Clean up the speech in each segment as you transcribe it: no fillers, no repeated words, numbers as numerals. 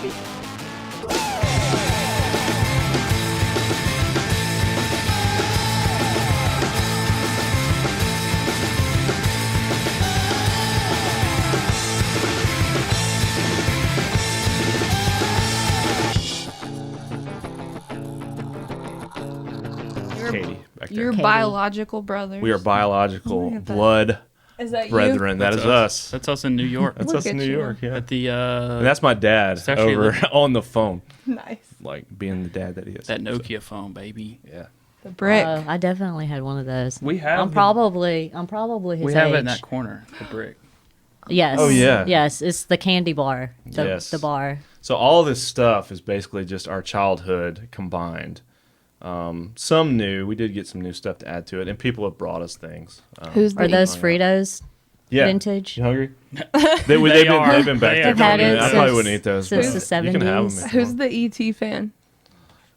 baby. Katie back there. Your Katie. biological brothers. We are biological Look at that. blood Is that brethren. That is us. That's us in New York. That's Look us in at New you. York, yeah. At the And that's my dad actually over the- on the phone, you? Nice. like being the dad that he is. that Nokia phone, baby. Yeah. The brick. I definitely had one of those. We have. I'm probably his we age. have it in that corner. The brick. Yes. Oh, yeah. Yes, it's the candy bar. Yes. The bar. So all this stuff is basically just our childhood combined. Some new. We did get some new stuff to add to it, and people have brought us things. Who's Are the those Yeah. Fritos Yeah. vintage? You hungry? They they've are. been back They there. have for a had it minute. I since- probably wouldn't eat those. since but the you can have 70s. them if you Who's the ET fan?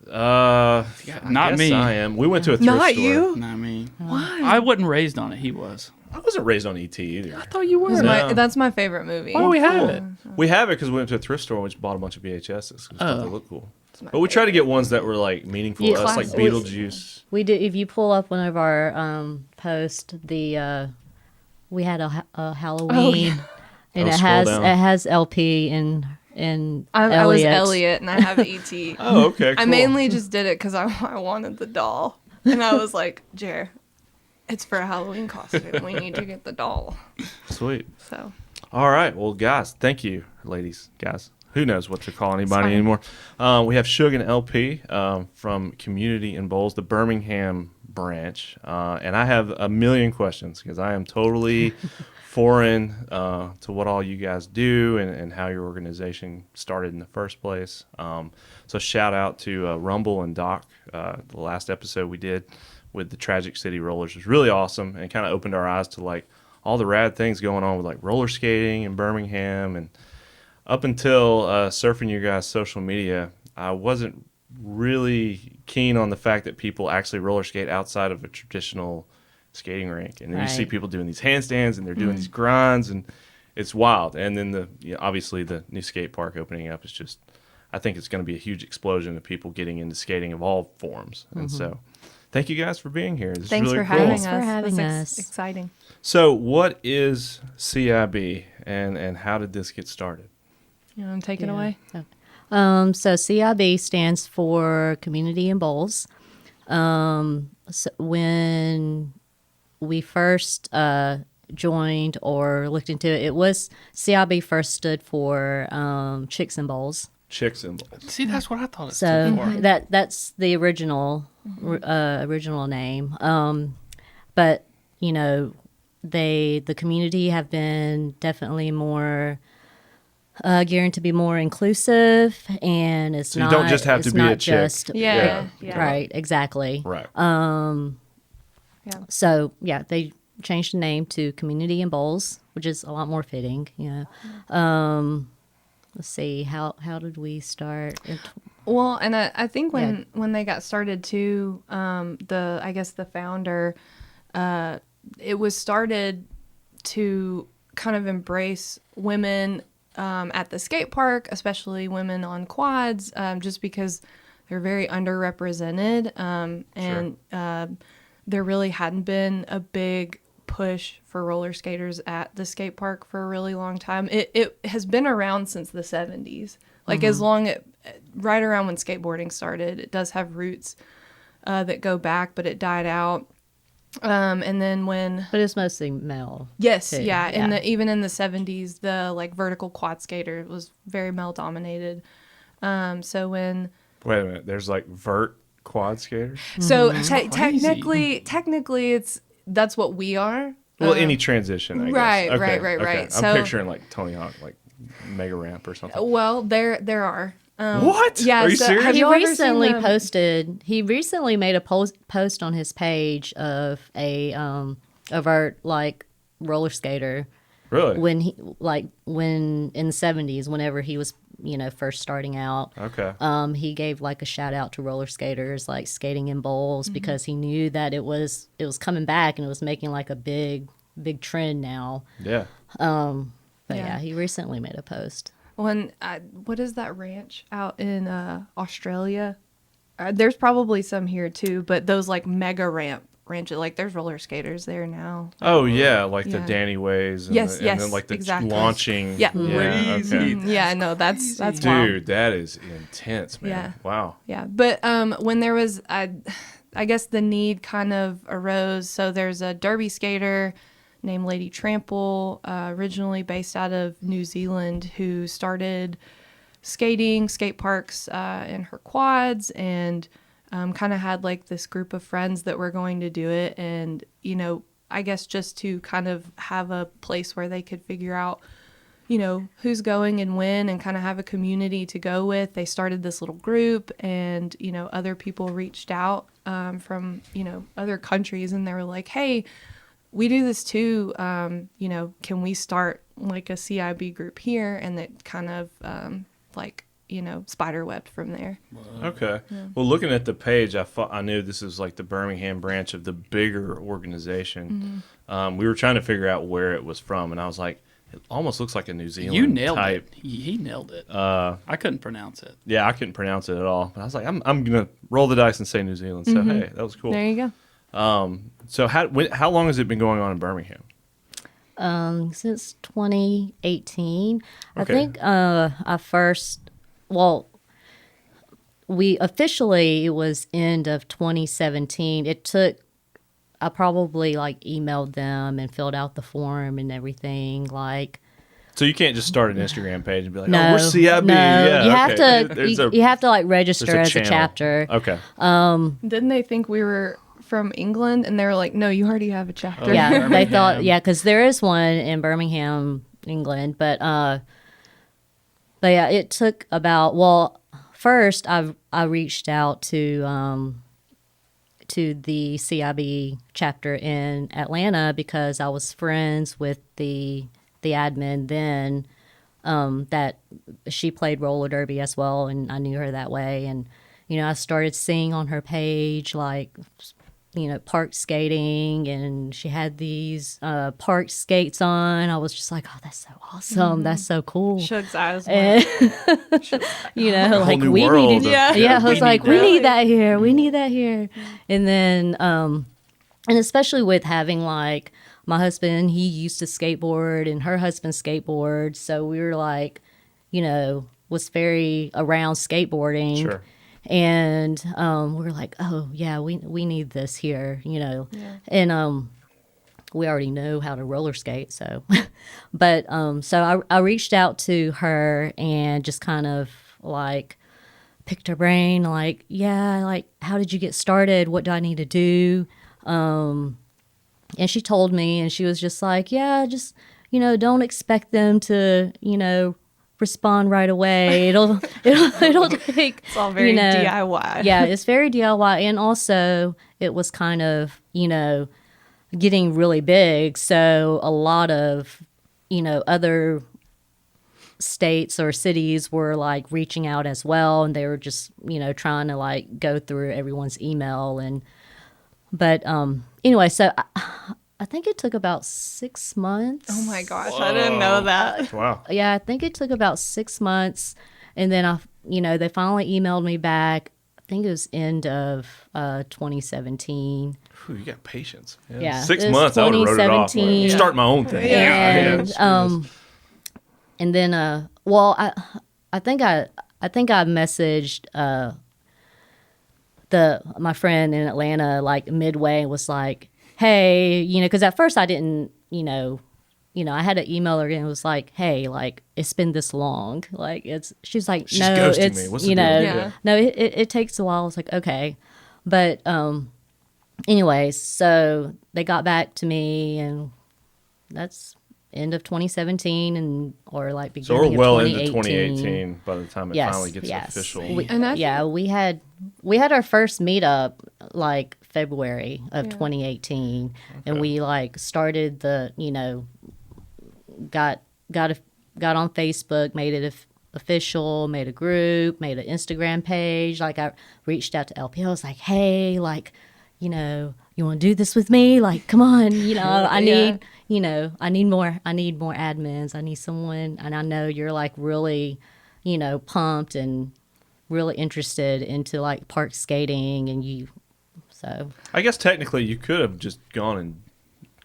want. I Not guess me. I am. We went to a thrift Not store. you. Not me. Why? I wasn't raised on it. He was. I wasn't raised on ET either. I thought you were. No. That's my favorite movie. Why do we have it? We have it because we went to a thrift store and we just bought a bunch of VHSs. We thought Oh. they look cool. It's my But we try to get ones that were like meaningful Yeah, to us, like classic. Beetlejuice. We did. If you pull up one of our posts, we had a Halloween, and Oh, it scroll down. has LP and I was Elliot. Elliot and I have ET. Oh, okay. I cool. mainly just did it because I wanted the doll. And I was like, Jer, it's for a Halloween costume. We need to get the doll. Sweet. So All right. Well, guys, thank you, ladies, guys. Who knows what to call anybody fine. anymore? We have Suge and LP from Community in Bowls, the Birmingham branch. And I have a million questions because I am totally foreign to what all you guys do and how your organization started in the first place. So shout out to Rumble and Doc. The last episode we did with the Tragic City Rollers was really awesome and kind of opened our eyes to like all the rad things going on with like roller skating in Birmingham. And up until surfing your guys' social media, I wasn't really keen on the fact that people actually roller skate outside of a traditional skating rink. And then you see Right. people doing these handstands and they're doing these grinds, and it's wild. And then obviously the new skate park opening up is just, I think it's going to be a huge explosion of people getting into skating of all forms. And so thank you guys for being here. This thanks is really for cool. having Thanks us. for having That's us. exciting. So what is CIB and how did this get started? You want to take it away? So CIB stands for Community in Bowls. So when we first joined or looked into it, it was CIB first stood for Chicks and Bowls. Chicks and Bowls. See, that's what I thought it So stood for. that's the original original name. But you know, the community have been definitely more gearing to be more inclusive, and it's So you not don't just have it's to be a not chick. just Yeah. right, exactly. Right. Yeah. So yeah, they changed the name to Community in Bowls, which is a lot more fitting. You know, let's see, how did we start? Well, and I think when they got started too, I guess the founder, it was started to kind of embrace women at the skate park, especially women on quads, just because they're very underrepresented, and there really hadn't been a big push for roller skaters at the skate park for a really long time. It has been around since the 70s. Like right around when skateboarding started. It does have roots that go back, but it died out. And then But it's mostly male. yes, too. yeah. Even in the 70s, the like vertical quad skater was very male dominated. So when Wait a minute. There's like vert quad skaters? technically that's what we are. Well, any transition, I guess. right, Okay, right. okay. I'm So- picturing like Tony Hawk, like mega ramp or something. Well, there are. What? Yeah, Are you so serious? have He you ever seen recently them? posted. He recently made a post on his page of a of our like roller skater Really? when in the 70s, whenever he was first starting out. Okay. He gave like a shout out to roller skaters like skating in bowls Mm-hmm. because he knew that it was coming back and it was making like a big trend now. Yeah. But Yeah. yeah, he recently made a post. What is that ranch out in Australia? There's probably some here too, but those like mega ranches, like there's roller skaters there now. Oh yeah, like the Yeah. Danny Ways. And Yes, and then like the exactly. launching. Yeah. Crazy. Okay. Yeah, no, that's wild. Dude, that is intense, man. Yeah. Wow. Yeah, but when there was, I guess the need kind of arose. So there's a derby skater named Lady Trample, originally based out of New Zealand, who started skating skate parks in her quads, and kind of had like this group of friends that were going to do it. And, you know, I guess just to kind of have a place where they could figure out, you know, who's going and when, and kind of have a community to go with. They started this little group, and, you know, other people reached out from, you know, other countries, and they were like, hey, we do this too. You know, can we start like a CIB group here? And that kind of like, you know, spiderwebbed from there. Okay. Well, looking at the page, I knew this was like the Birmingham branch of the bigger organization. We were trying to figure out where it was from, and I was like, it almost looks like a New Zealand You nailed type. it. He nailed it. I couldn't pronounce it. Yeah, I couldn't pronounce it at all. But I was like, I'm gonna roll the dice and say New Zealand. So hey, that was cool. There you go. So how long has it been going on in Birmingham? Since 2018. I Okay. think we officially, it was end of 2017. I probably like emailed them and filled out the form and everything. Like, So you can't just start an Instagram page and be like, no, "Oh, we're CIB." no, Yeah, you have okay. to, you have to like register there's as a channel. chapter. Okay. Didn't they think we were from England? And they were like, no, you already have a chapter. Yeah, they Birmingham. thought, yeah, because there is one in Birmingham, England, but yeah, it took about, well, first I reached out to the CIB chapter in Atlanta because I was friends with the admin then, that she played roller derby as well, and I knew her that way. And, you know, I started seeing on her page, like, you know, park skating, and she had these park skates on. I was just like, oh, that's so awesome. That's so cool. Suge's eyes And, went. you know, whole like new we world needed, of- yeah, I was like, we that. need that here. We need that here. And then, and especially with having like my husband, he used to skateboard and her husband skateboard. So we were like, you know, was very around skateboarding. Sure. And we were like, oh yeah, we need this here, you know. Yeah. And we already know how to roller skate, so but so I reached out to her and just kind of like picked her brain, like, yeah, like, how did you get started? What do I need to do? And she told me, and she was just like, yeah, just, you know, don't expect them to, you know, respond right away. It'll take, It's all very you know, DIY. yeah, it's very DIY. And also it was kind of, you know, getting really big. So a lot of, you know, other states or cities were like reaching out as well. And they were just, you know, trying to like go through everyone's email. But anyway, so I think it took about 6 months. Oh my gosh, I didn't know that. Wow. Yeah, I think it took about 6 months, and then they finally emailed me back. I think it was end of 2017. Whew, you got patience. Yeah, 6 it was months. I would have wrote it off. 2017. Start my own thing. Yeah. And then well, I think I messaged my friend in Atlanta like midway and was like, hey, you know, because at first I didn't, you know, I had to email her and it was like, hey, like, it's been this long. Like, she's like, She's no, ghosting it's, me. What's the you deal? know, Yeah. no, it takes a while. I was like, okay. But anyways, so they got back to me, and that's end of 2017 or like So we're beginning well of into 2018. 2018 by the time it finally gets official. And I Yeah, we had our first meetup like February of 2018, and we like started the, you know, got on Facebook, made it official, made a group, made an Instagram page. Like, I reached out to LP. I was like, hey, like, you know, you want to do this with me? Like, come on, you know, I need, you know, I need more admins. I need someone, and I know you're like really, you know, pumped and really interested into like park skating, and so. I guess technically you could have just gone and,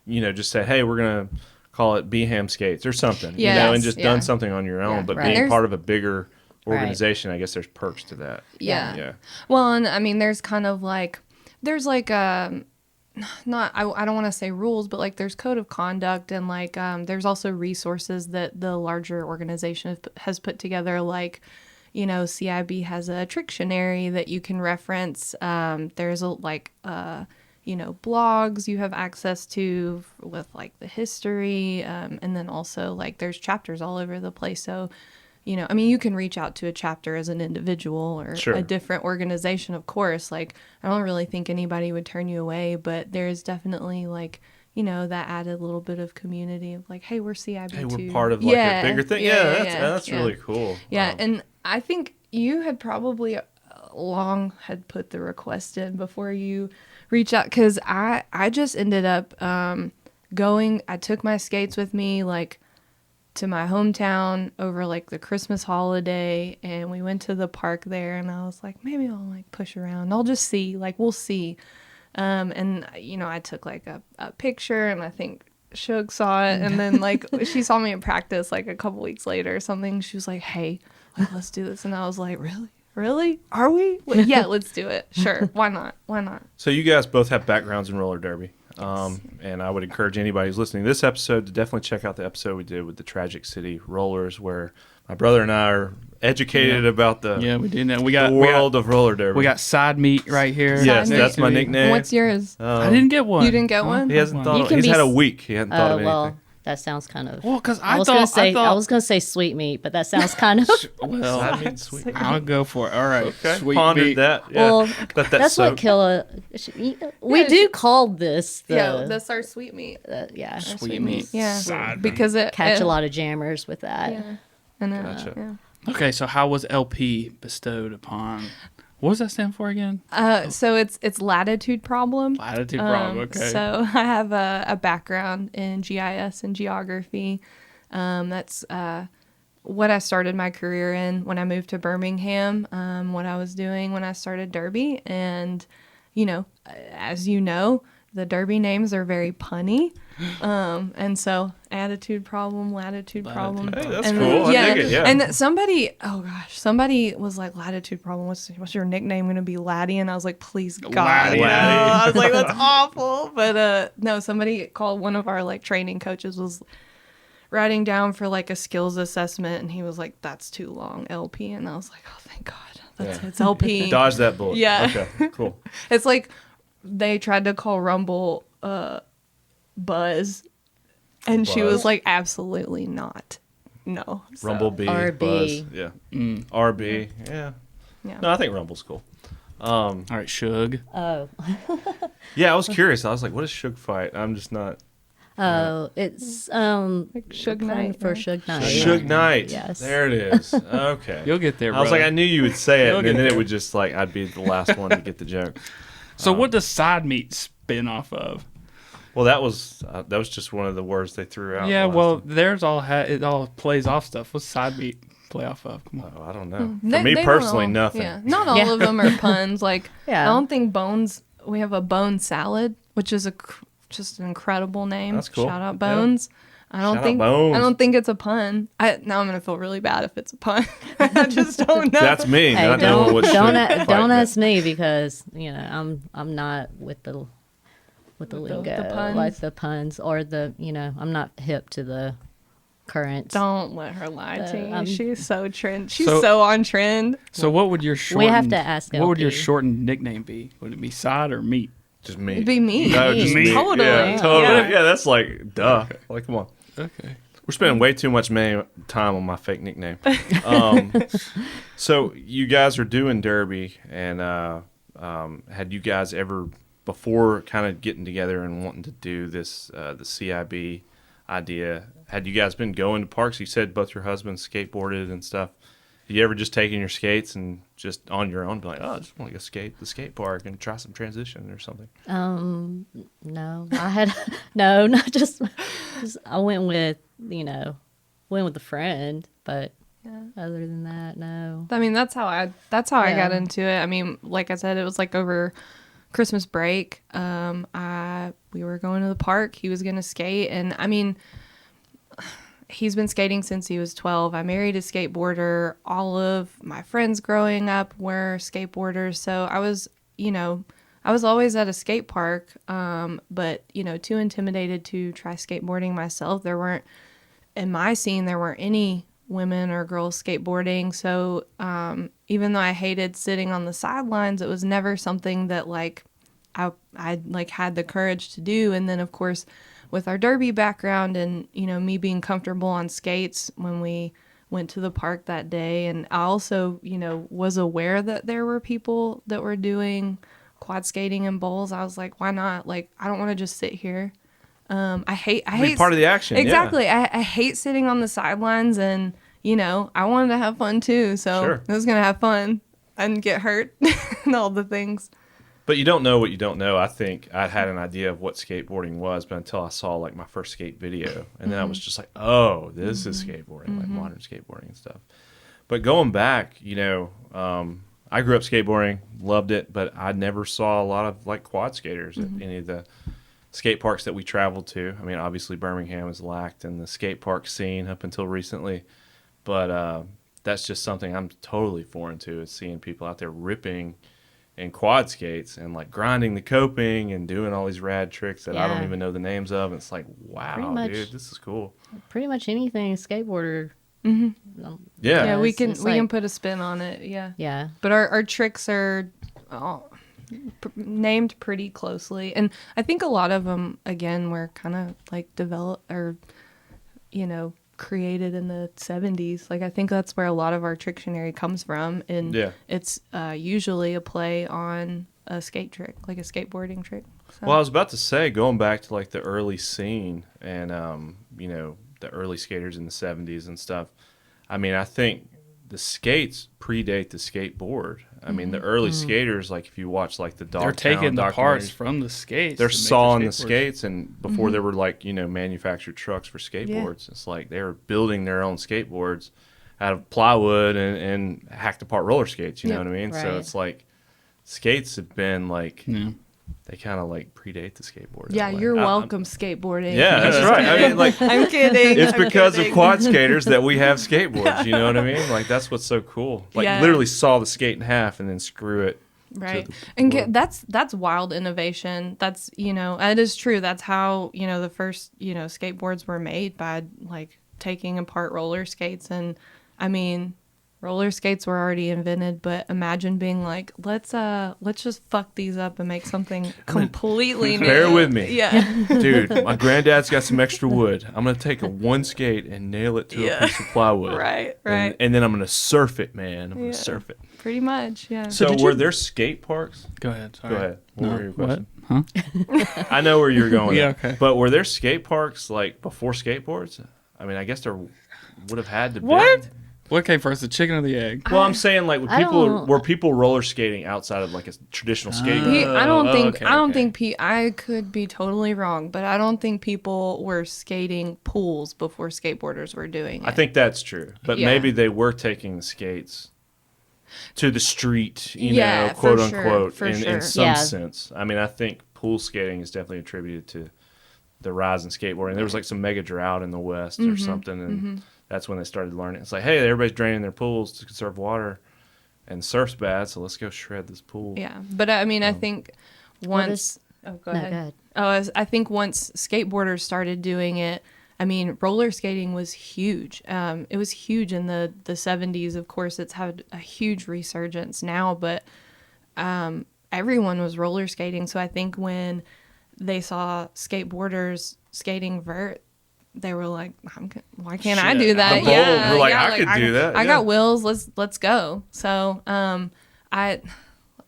you know, just said, hey, we're going to call it Beham Skates or something, you know, and just done something on your own. Yeah. But Right. being part of a bigger organization, I guess there's perks to that. Yeah. Well, and I mean, there's kind of like, there's like, not, I don't want to say rules, but like there's code of conduct, and like, there's also resources that the larger organization has put together. Like, you know, CIB has a Trictionary that you can reference. There's a, like, you know, blogs you have access to with like the history. And then also like there's chapters all over the place. So, you know, I mean, you can reach out to a chapter as an individual or a different organization, of course. Like, I don't really think anybody would turn you away, but there's definitely like, you know, that added little bit of community of like, hey, we're CIB Hey, too. we're part of like a bigger thing. That's yeah. really cool. Yeah, and I think you had probably long had put the request in before you reached out, because I just ended up going. I took my skates with me like to my hometown over like the Christmas holiday, and we went to the park there, and I was like, maybe I'll like push around. I'll just see, like we'll see. And you know, I took like a picture, and I think Suge saw it, and then like she saw me in practice like a couple weeks later or something. She was like, hey, like, let's do this. And I was like, really? Are we? Well, yeah, let's do it. Sure. Why not? So you guys both have backgrounds in roller derby. And I would encourage anybody who's listening to this episode to definitely check out the episode we did with the Tragic City Rollers, where my brother and I are educated about the we did that. the world of roller derby. We got side meat right here. Yes, Side that's meat. my nickname. What's yours? I didn't get one. You didn't get one? He hasn't thought. You Of, can he's be had a s- week. He hadn't thought of anything. Well, that sounds kind of. Well, because I was gonna say sweet meat, but that sounds kind of. Well, Side meat, sweet. I'll go for it. All right. Okay, Sweet pondered meat. that. Yeah. Well, Let that that's soak. what Killa. We Yeah, do call this the. Yeah, that's our sweet meat. Yeah. Sweet meat. Yeah, Side because it Catch a lot of jammers with that. Yeah, and Gotcha. yeah. Okay, so how was LP bestowed upon? What does that stand for again? So it's latitude problem. Latitude problem. Okay. So I have a background in GIS and geography. That's what I started my career in when I moved to Birmingham. What I was doing when I started Derby, and you know, as you know, the Derby names are very punny. And so attitude problem, latitude problem. Hey, that's and cool. I dig it, yeah. And somebody was like, latitude problem. What's your nickname going to be? Laddie? And I was like, please God. Laddie. No. I was like, that's awful. But no, somebody called, one of our like training coaches was writing down for like a skills assessment, and he was like, that's too long, LP. And I was like, oh, thank God. It's LP. Dodge that bullet. Yeah. Okay. Cool. It's like they tried to call Rumble Buzz, and she Buzz. was like, absolutely not. No. So, Rumble B. RB. Buzz. Yeah. RB. Yeah. Yeah. No, I think Rumble's cool. All right, Suge. Oh. Yeah, I was curious. I was like, what is Suge fight? I'm just not. Oh, it's Like Suge Knight. for right? Suge Knight. Suge Knight. Yes. There it is. Okay. You'll get there, I was like, I knew you would say it, You'll and get then it there. would just like I'd be the last one to get the joke. So what does side meat spin off of? Well, that was just one of the words they threw out. Yeah, last well, time. theirs all it all plays off stuff. What's side meat play off of? Come on. Oh, I don't know. For They me don't personally, all- nothing. Yeah, not all Yeah. of them are puns. Like, Yeah. I don't think Bones. We have a bone salad, which is just an incredible name. That's cool. Shout out Yeah. Bones. I don't Shout out think Bones. I don't think it's a pun. Now I'm gonna feel really bad if it's a pun. I just don't know. That's me. Hey, not knowing what don't Suge fight don't meant. ask me, because you know I'm not with the lingo, puns? like the puns, or the, you know, I'm not hip to the current. Don't let her lie to you. I'm- She's so trend. She's So- so on trend. So what would your shortened, have to ask What would your LP. shortened nickname be? Would it be side or meat? Just me. It'd be me. No, just me. Totally. Yeah, totally. Yeah. Yeah, that's like duh. Like, come on. Okay. We're spending way too much time on my fake nickname. So you guys are doing Derby, and had you guys ever, before kind of getting together and wanting to do this, the CIB idea, had you guys been going to parks? You said both your husbands skateboarded and stuff. You ever just taking your skates and just on your own be like, oh, I just want to go skate the skate park and try some transition or something? No, I had no, not just I went with a friend, but other than that, no. I mean, that's how I got into it. I mean, like I said, it was like over Christmas break. We were going to the park. He was going to skate, and I mean, he's been skating since he was 12. I married a skateboarder. All of my friends growing up were skateboarders, so I was always at a skate park, but too intimidated to try skateboarding myself. In my scene, there weren't any women or girls skateboarding. So even though I hated sitting on the sidelines, it was never something that like I like had the courage to do. And then of course with our derby background and me being comfortable on skates when we went to the park that day, and I also was aware that there were people that were doing quad skating in bowls. I was like, why not? Like, I don't want to just sit here. I hate part of the action. Exactly. Yeah. I hate sitting on the sidelines, and I wanted to have fun too. So Sure. I was gonna have fun and get hurt and all the things. But you don't know what you don't know. I think I had an idea of what skateboarding was, but until I saw like my first skate video, and then I was just like, oh, this is skateboarding, like modern skateboarding and stuff. But going back, I grew up skateboarding, loved it, but I never saw a lot of like quad skaters at any of the skate parks that we traveled to. I mean, obviously Birmingham is lacked in the skate park scene up until recently, but that's just something I'm totally foreign to, is seeing people out there ripping in quad skates and like grinding the coping and doing all these rad tricks that I don't even know the names of. And it's like, wow, dude, this is cool. Pretty much anything skateboarder. Yeah, we it's can put a spin on it. Yeah. Yeah. But our tricks are named pretty closely, and I think a lot of them again were kind of like developed or created in the 70s. Like I think that's where a lot of our Trictionary comes from, and it's usually a play on a skate trick, like a skateboarding trick. So. Well, I was about to say, going back to like the early scene and the early skaters in the 70s and stuff, I mean, I think the skates predate the skateboard. I mean, the early skaters, like if you watch like the Dogtown, they're taking the parts from the skates. They're sawing the skates, and before there were like manufactured trucks for skateboards, it's like they were building their own skateboards out of plywood and hacked apart roller skates. You know what I mean? Right. So it's like skates have been like they kind of like predate the skateboard. Yeah, you're welcome, skateboarding. Yeah, that's right. I mean, like I'm kidding. it's because of quad skaters that we have skateboards. You know what I mean? Like that's what's so cool. Like literally saw the skate in half and then screw it. Right. And that's wild innovation. That's, it is true. That's how, the first, skateboards were made, by like taking apart roller skates. And I mean, roller skates were already invented, but imagine being like, let's just fuck these up and make something completely new. Bear with me. Yeah. Dude, my granddad's got some extra wood. I'm going to take one skate and nail it to a piece of plywood. Right. And then I'm going to surf it, man. I'm going to surf it. Pretty much, yeah. So were there skate parks? Go ahead. Sorry. Go ahead. What were your What? question? Huh? I know where you're going. Yeah, at. okay. But were there skate parks like before skateboards? I mean, I guess there would have had to be. What? What came first, the chicken or the egg? Well, I'm saying like don't- were people roller skating outside of like a traditional skating? I don't think okay. I could be totally wrong, but I don't think people were skating pools before skateboarders were doing it. I think that's true, but maybe they were taking the skates to the street, quote unquote, in some sense. I mean, I think pool skating is definitely attributed to the rise in skateboarding. There was like some mega drought in the West or something, and that's when they started learning. It's like, hey, everybody's draining their pools to conserve water, and surf's bad, so let's go shred this pool. Yeah, but I mean, I think once. Go ahead. I think once skateboarders started doing it, I mean, roller skating was huge. It was huge in the 70s. Of course, it's had a huge resurgence now, but everyone was roller skating. So I think when they saw skateboarders skating vert, they were like, why can't I do that? I'm bold. We're like, I could do that. I got wheels. Let's go. So I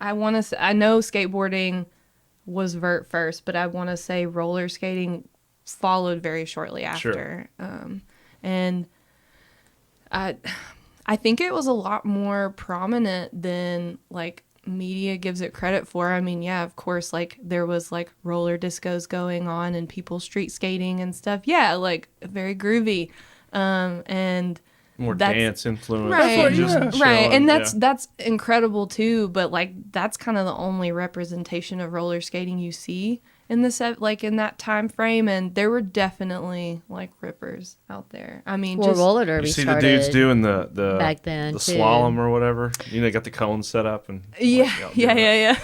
want to say, I know skateboarding was vert first, but I want to say roller skating followed very shortly after. And I I think it was a lot more prominent than like media gives it credit for. I mean, yeah, of course, like there was like roller discos going on and people street skating and stuff. Yeah, like very groovy. And More that's- dance influence. Right, just right, chilling, and yeah. that's incredible too. But like that's kind of the only representation of roller skating you see in the set, like in that time frame. And there were definitely like rippers out there. I mean, Well, just roller You derby see started the dudes doing the back then, the too. slalom or whatever. You know, got the cones set up and yeah, yeah.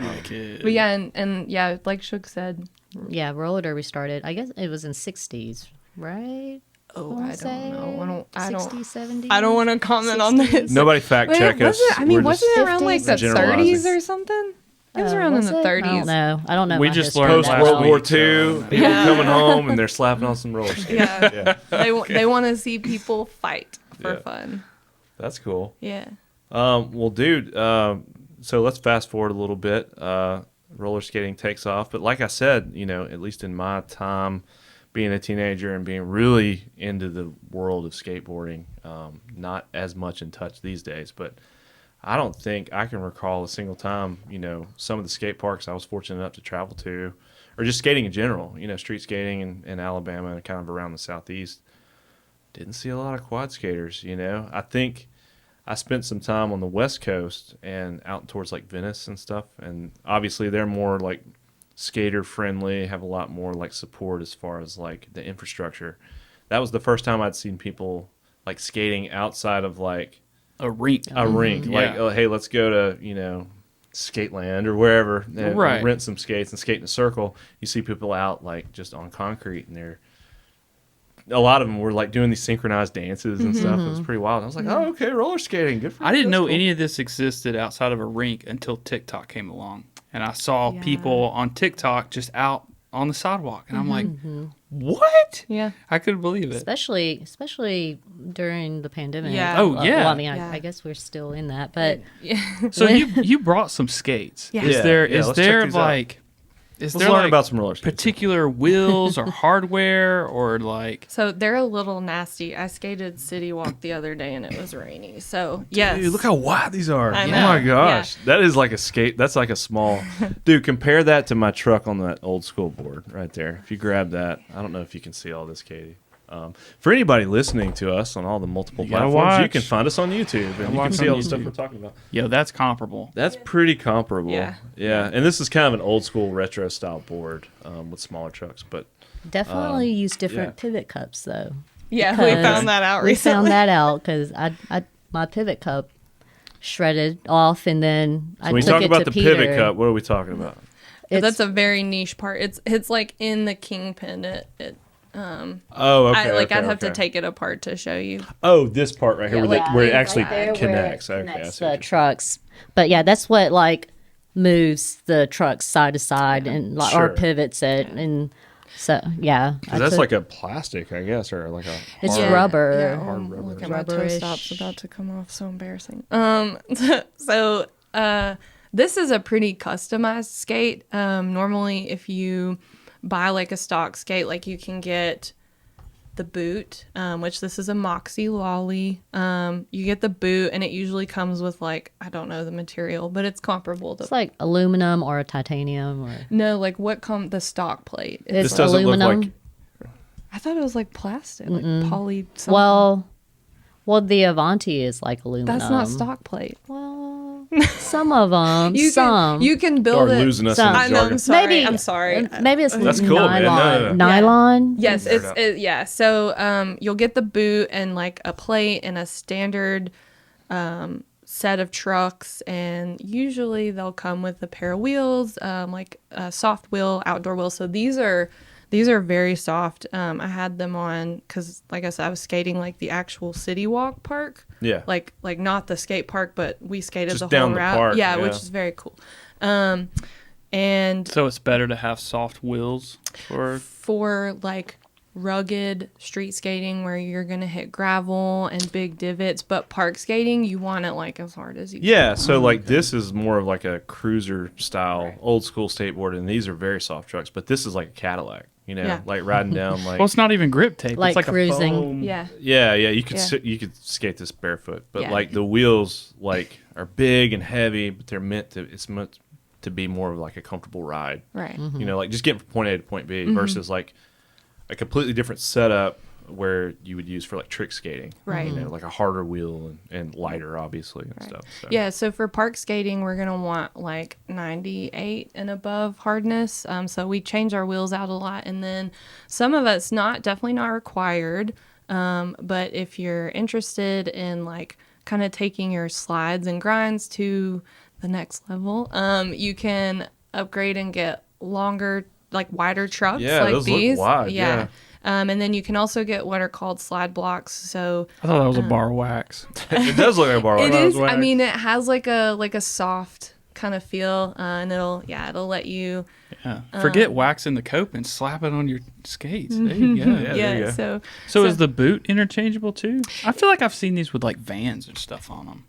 Okay. But yeah, and yeah, like Suge said. Yeah, roller derby started. I guess it was in 60s, right? Oh, wanna I don't say know. I don't. 60s, 70s. I don't want to comment on this. Nobody fact check us. I mean, We're wasn't just it around like the 50s? 30s or something? It was around in the 30s. I don't know. I don't know. We my just history learned post that last World well. War week, II. so, People Yeah. coming home and they're slapping on some roller skates. Yeah, Yeah. they want to see people fight for Yeah. fun. That's cool. Yeah. Well, dude, so let's fast forward a little bit. Roller skating takes off. But like I said, you know, at least in my time being a teenager and being really into the world of skateboarding, not as much in touch these days, but I don't think I can recall a single time, you know, some of the skate parks I was fortunate enough to travel to, or just skating in general, you know, street skating in Alabama and kind of around the Southeast. Didn't see a lot of quad skaters, you know. I think I spent some time on the West Coast and out towards like Venice and stuff. And obviously they're more like skater friendly, have a lot more like support as far as like the infrastructure. That was the first time I'd seen people like skating outside of like a rink. a rink. Yeah. Like, oh, hey, let's go to, you know, Skateland or wherever and Right. rent some skates and skate in a circle. You see people out like just on concrete and a lot of them were like doing these synchronized dances and stuff. It was pretty wild. I was like, oh, okay, roller skating. Good for you. I didn't That's know cool. any of this existed outside of a rink until TikTok came along. And I saw Yeah. people on TikTok just out on the sidewalk. And I'm like, what? Yeah. I couldn't believe it. Especially during the pandemic. Yeah. Oh, Well, yeah. I mean, Yeah. I guess we're still in that, but Yeah. So you brought some skates. Yeah. Is Yeah, there yeah, is let's check there these out. like is Let's there learn like about some roller skates. particular wheels or hardware or like So they're a little nasty. I skated City Walk the other day and it was rainy. So yes. Dude, look how wide these are. I Oh know. my gosh. That is like a skate. That's like a small. Dude, compare that to my truck on that old school board right there. If you grab that, I don't know if you can see all this, Katie. For anybody listening to us on all the multiple You gotta platforms, you watch. can find us on YouTube and you can watch see on all the stuff YouTube. we're talking about. yo, that's comparable. That's pretty comparable. Yeah. Yeah. And this is kind of an old school retro style board with smaller trucks. But definitely use different yeah. pivot cups though. Yeah, we Because found that out We recently. found that out because I my pivot cup shredded off, and then I when we took talk it about to the Peter. pivot cup, what are we talking about? It's, That's a very niche part. It's like in the kingpin. Oh, okay. I'd have to take it apart to show you. Oh, this part right here Yeah, where, like where it right actually there where it connects. Okay, I connects see what the you're trucks. But yeah, that's what like moves the trucks side to side and like Sure. or pivots it, and so yeah, I that's took- like a plastic, I guess, or like a. It's hard- rubber. Yeah, Hard oh, rubber. look at my toe Rubberish. stops about to come off. So embarrassing. So this is a pretty customized skate. Normally, if you buy like a stock skate, like you can get the boot, which this is a Moxie Lolly. You get the boot, and it usually comes with like I don't know the material, but it's comparable to It's like aluminum or a titanium or no, like what the stock plate. it's This doesn't aluminum. look like. I thought it was like plastic, like poly. Something. Well, the Avanti is like aluminum. that's not stock plate. Well, some of them. You can Y'all build are it. losing us Some. in I the know. jargon. I'm sorry. Maybe I'm sorry. Maybe it's That's cool, man. nylon. No. Nylon. Yes, Figure it out. yeah. So you'll get the boot and like a plate and a standard set of trucks, and usually they'll come with a pair of wheels, like a soft wheel, outdoor wheel. So these are very soft. I had them on because, like I said, I was skating like the actual City Walk park. Yeah. Like not the skate park, but we skated Just the whole down the route. park, yeah, yeah. which is very cool. And So it's better to have soft wheels for like rugged street skating where you're gonna hit gravel and big divots, but park skating you want it like as hard as you Yeah, so like this is more of like a cruiser style old school skateboard, and these are very soft trucks, but this is like a Cadillac. you know, Yeah. like riding down like. Well, it's not even grip tape. Like it's like cruising. a foam. Yeah. Yeah, you could Yeah. you could skate this barefoot, but Yeah. like the wheels like are big and heavy, but they're meant to be more of like a comfortable ride. Right. You know, like just getting from point A to point B versus like a completely different setup where you would use for like trick skating. Right. You know, like a harder wheel and lighter, obviously, and stuff. So. Yeah, so for park skating, we're going to want like 98 and above hardness. So we change our wheels out a lot. And then some of it's definitely not required. But if you're interested in like kind of taking your slides and grinds to the next level, you can upgrade and get longer, like wider trucks Yeah, like those look these. wide, yeah. And then you can also get what are called slide blocks. So I thought that was a bar of wax. It does look like a bar it ride. is. wax. I mean, it has like a soft kind of feel, and it'll let you. Yeah. Forget waxing the cope and slap it on your skates. There you go. Yeah, there you go. So Is the boot interchangeable too? I feel like I've seen these with like Vans and stuff on them.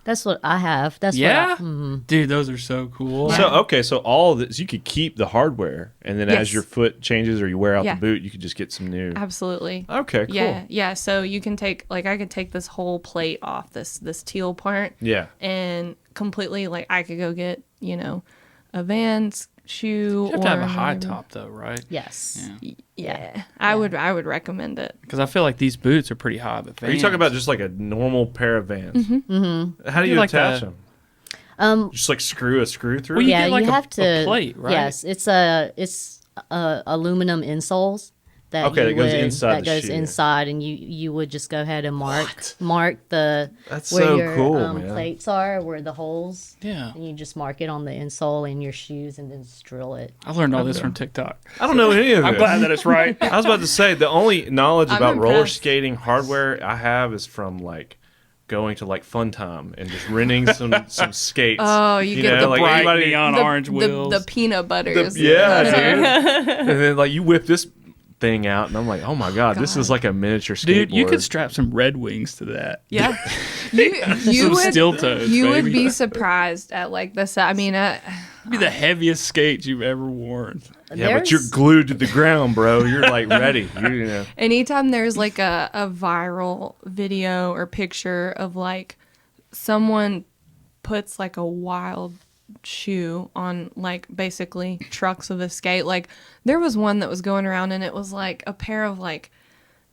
That's what I have. That's Yeah, what dude, those are so cool. So okay, so all of this you could keep the hardware, and then Yes. as your foot changes or you wear out Yeah. the boot, you could just get some new. absolutely. Okay, cool. Yeah. So you can take I could take this whole plate off this teal part, Yeah. and completely I could go get a Vans shoe. You have or to have a high maybe- top though, right? yes. Yeah. Yeah, I would recommend it. Because I feel like these boots are pretty high. But Are you talking about just like a normal pair of Vans? Mm-hmm. How do you Like attach the- them? Just like screw a screw through? Well, you Yeah, get like you a- have a to. plate, right? Yes, it's aluminum insoles that Okay, you that goes would- inside that the goes shoe. inside, and you would just go ahead and mark the That's where so your cool, man. plates are, where the holes. Yeah. And you just mark it on the insole in your shoes, and then just drill it. I learned all this from TikTok. I don't know any of this. I'm glad that it's right. I was about to say the only knowledge I'm about roller impressed. skating hardware I have is from like going to like Fun Time and just renting some skates. Oh, you get the like Bright anybody- neon orange wheels. the peanut butters. yeah, dude. And then like you whip this thing out, and I'm like, oh my god, this is God. like a miniature skateboard. Dude, you could strap some Red Wings to that. Yeah. you Some would steel toes, you would baby. be surprised at this. I mean, It'd be the heaviest skates you've ever worn. Yeah, but you're There's- glued to the ground, bro. You're like ready. You know. anytime there's like a viral video or picture of like someone puts like a wild shoe on like basically trucks of a skate, like there was one that was going around and it was like a pair of like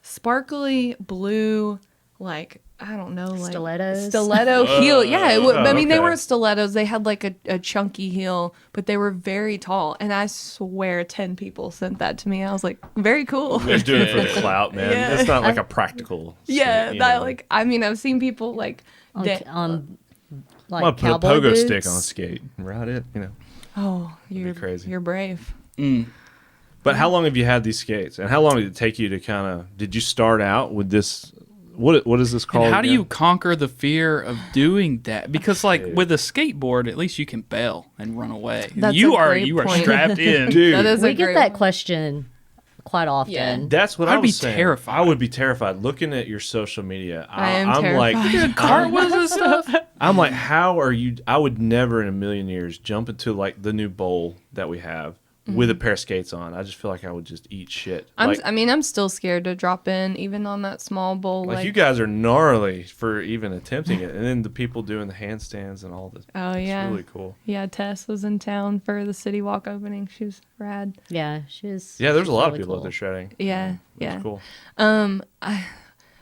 sparkly blue, like I don't know, like Stilettos? stiletto heel. Yeah, I mean they okay. weren't stilettos, they had like a chunky heel, but they were very tall, and I swear 10 people sent that to me. I was like, very cool. They're just doing it for the clout, man. Yeah. It's not like a practical. Yeah, skate, you that know. like I mean I've seen people like on, that. on I'm like gonna put a cowboy pogo boots. stick on a skate and ride it. You know. Oh, you're crazy. You're brave. But how long have you had these skates, and how long did it take you to kind of? Did you start out with this? What is this called? And how do again? you conquer the fear of doing that? Because like with a skateboard, at least you can bail and run away. That's you a are great point. strapped in. Dude, That is We a get great that question quite often. Yeah. that's what I'd I was be saying. terrified. I would be terrified looking at your social media. I am I'm terrified. like, Cartwheels and stuff. I'm like, how are you? I would never in a million years jump into like the new bowl that we have with a pair of skates on. I just feel like I would just eat shit. I'm still scared to drop in even on that small bowl. Like you guys are gnarly for even attempting it, and then the people doing the handstands and all this. Oh yeah. It's really cool. Yeah, Tess was in town for the City Walk opening. She was rad. Yeah, she's. Yeah, there's she's a lot of really people out cool. there shredding. Yeah, It's yeah. cool.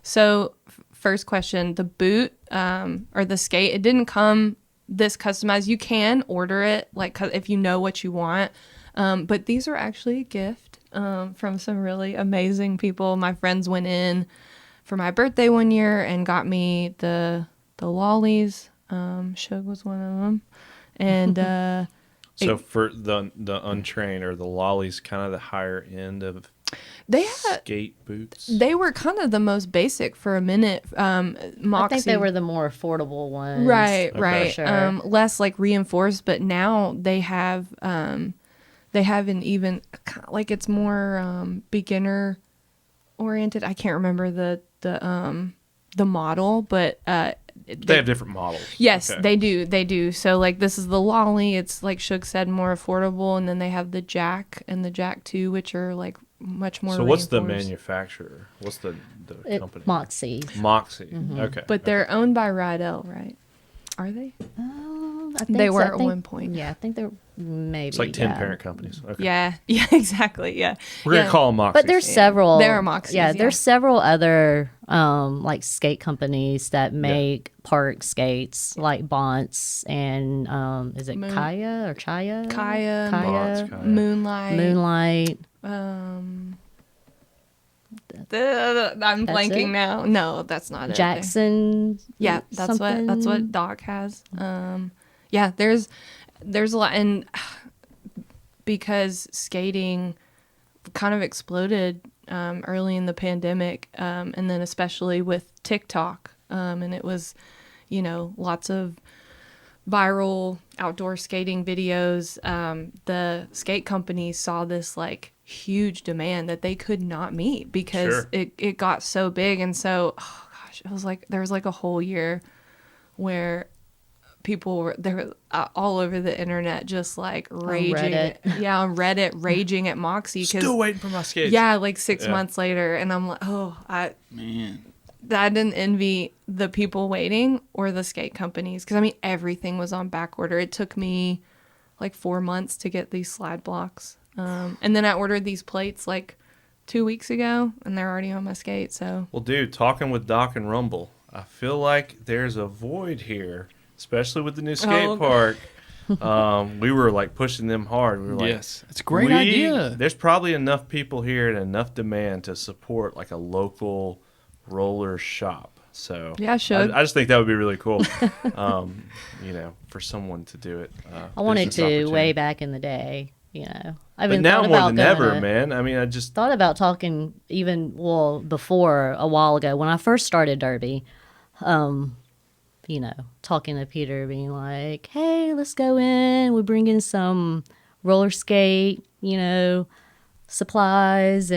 So first question, the boot or the skate, it didn't come this customized. You can order it like if you know what you want. But these are actually a gift from some really amazing people. My friends went in for my birthday one year and got me the lollies. Suge was one of them. And So for the untrained or the lollies, kind of the higher end of they had skate boots. they were kind of the most basic for a minute. Moxie. I think they were the more affordable ones. Right, Okay. right. Sure. Less like reinforced, but now they have an even like it's more beginner oriented. I can't remember the model, but They have different models. Yes, Okay. they do. They do. So like this is the Lolly. It's like Suge said, more affordable, and then they have the Jack and the Jack 2, which are like much more. So what's the reinforced. manufacturer? What's the company? Moxie. Moxie. Okay. But they're owned by Rydell, right? Are they? I think They so. were I at think- one point. Yeah, I think they're maybe. It's like 10 yeah. parent companies. Okay. Yeah. Yeah. Exactly. Yeah. We're going to call them Moxies. But there's several. There are Moxies, Yeah, yeah. there's several other like skate companies that make park skates, like Bonts and is it Kaya or Chaya? Kaya, Bonds, Kaya. Moonlight. Moonlight, I'm That's blanking it? now. No, that's not it. Jackson. Yeah, that's something. what Doc has. Yeah, there's a lot, and because skating kind of exploded early in the pandemic, and then especially with TikTok, and it was, lots of viral outdoor skating videos. The skate companies saw this like huge demand that they could not meet because Sure. it got so big, and so it was like there was like a whole year where people were all over the internet just like raging on Reddit raging at Moxie because Still waiting for my skates. yeah, like 6 months later, and I'm like, Man. I didn't envy the people waiting or the skate companies because I mean everything was on back order. It took me like 4 months to get these slide blocks, and then I ordered these plates like 2 weeks ago, and they're already on my skate. So Well, dude, talking with Doc and Rumble, I feel like there's a void here, especially with the new skate park. We were like pushing them hard. We were like, Yes. It's a great idea. There's probably enough people here and enough demand to support like a local roller shop. So Yeah, should. I just think that would be really cool. For someone to do it. I wanted business to opportunity. way back in the day. I've But been now thought more about than going ever, to- man. I mean, I just Thought about talking before a while ago when I first started Derby. Talking to Peter, being like, "Hey, let's go in. We bring in some roller skate, supplies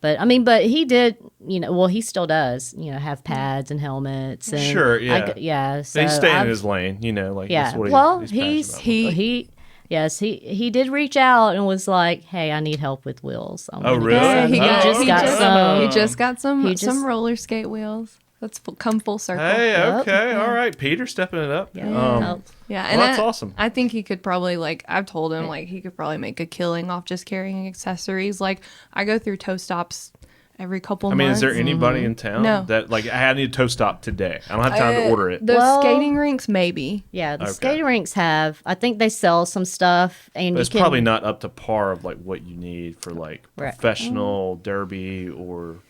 but he did, he still does, have pads and helmets. And Sure, yeah. yeah. So he's staying in I've- his lane, like Yeah. that's what Well, he's passionate about. he did reach out and was like, "Hey, I need help with wheels." I Oh, wanna really? get yeah, some." he Oh, got okay. some. He just got some He just- some roller skate wheels. Let's come full circle. Hey, Yep. okay, all right, Peter stepping it up. Yeah. Yeah, Well, and that's awesome. I think he could probably I've told him he could probably make a killing off just carrying accessories. Like I go through toe stops every couple I mean, months. is there anybody in town No. that I need a toe stop today? I don't have time to order it. The Well- skating rinks maybe. Yeah, the Okay. skating rinks have. I think they sell some stuff, and But you it's can probably not up to par of what you need for Right. professional derby or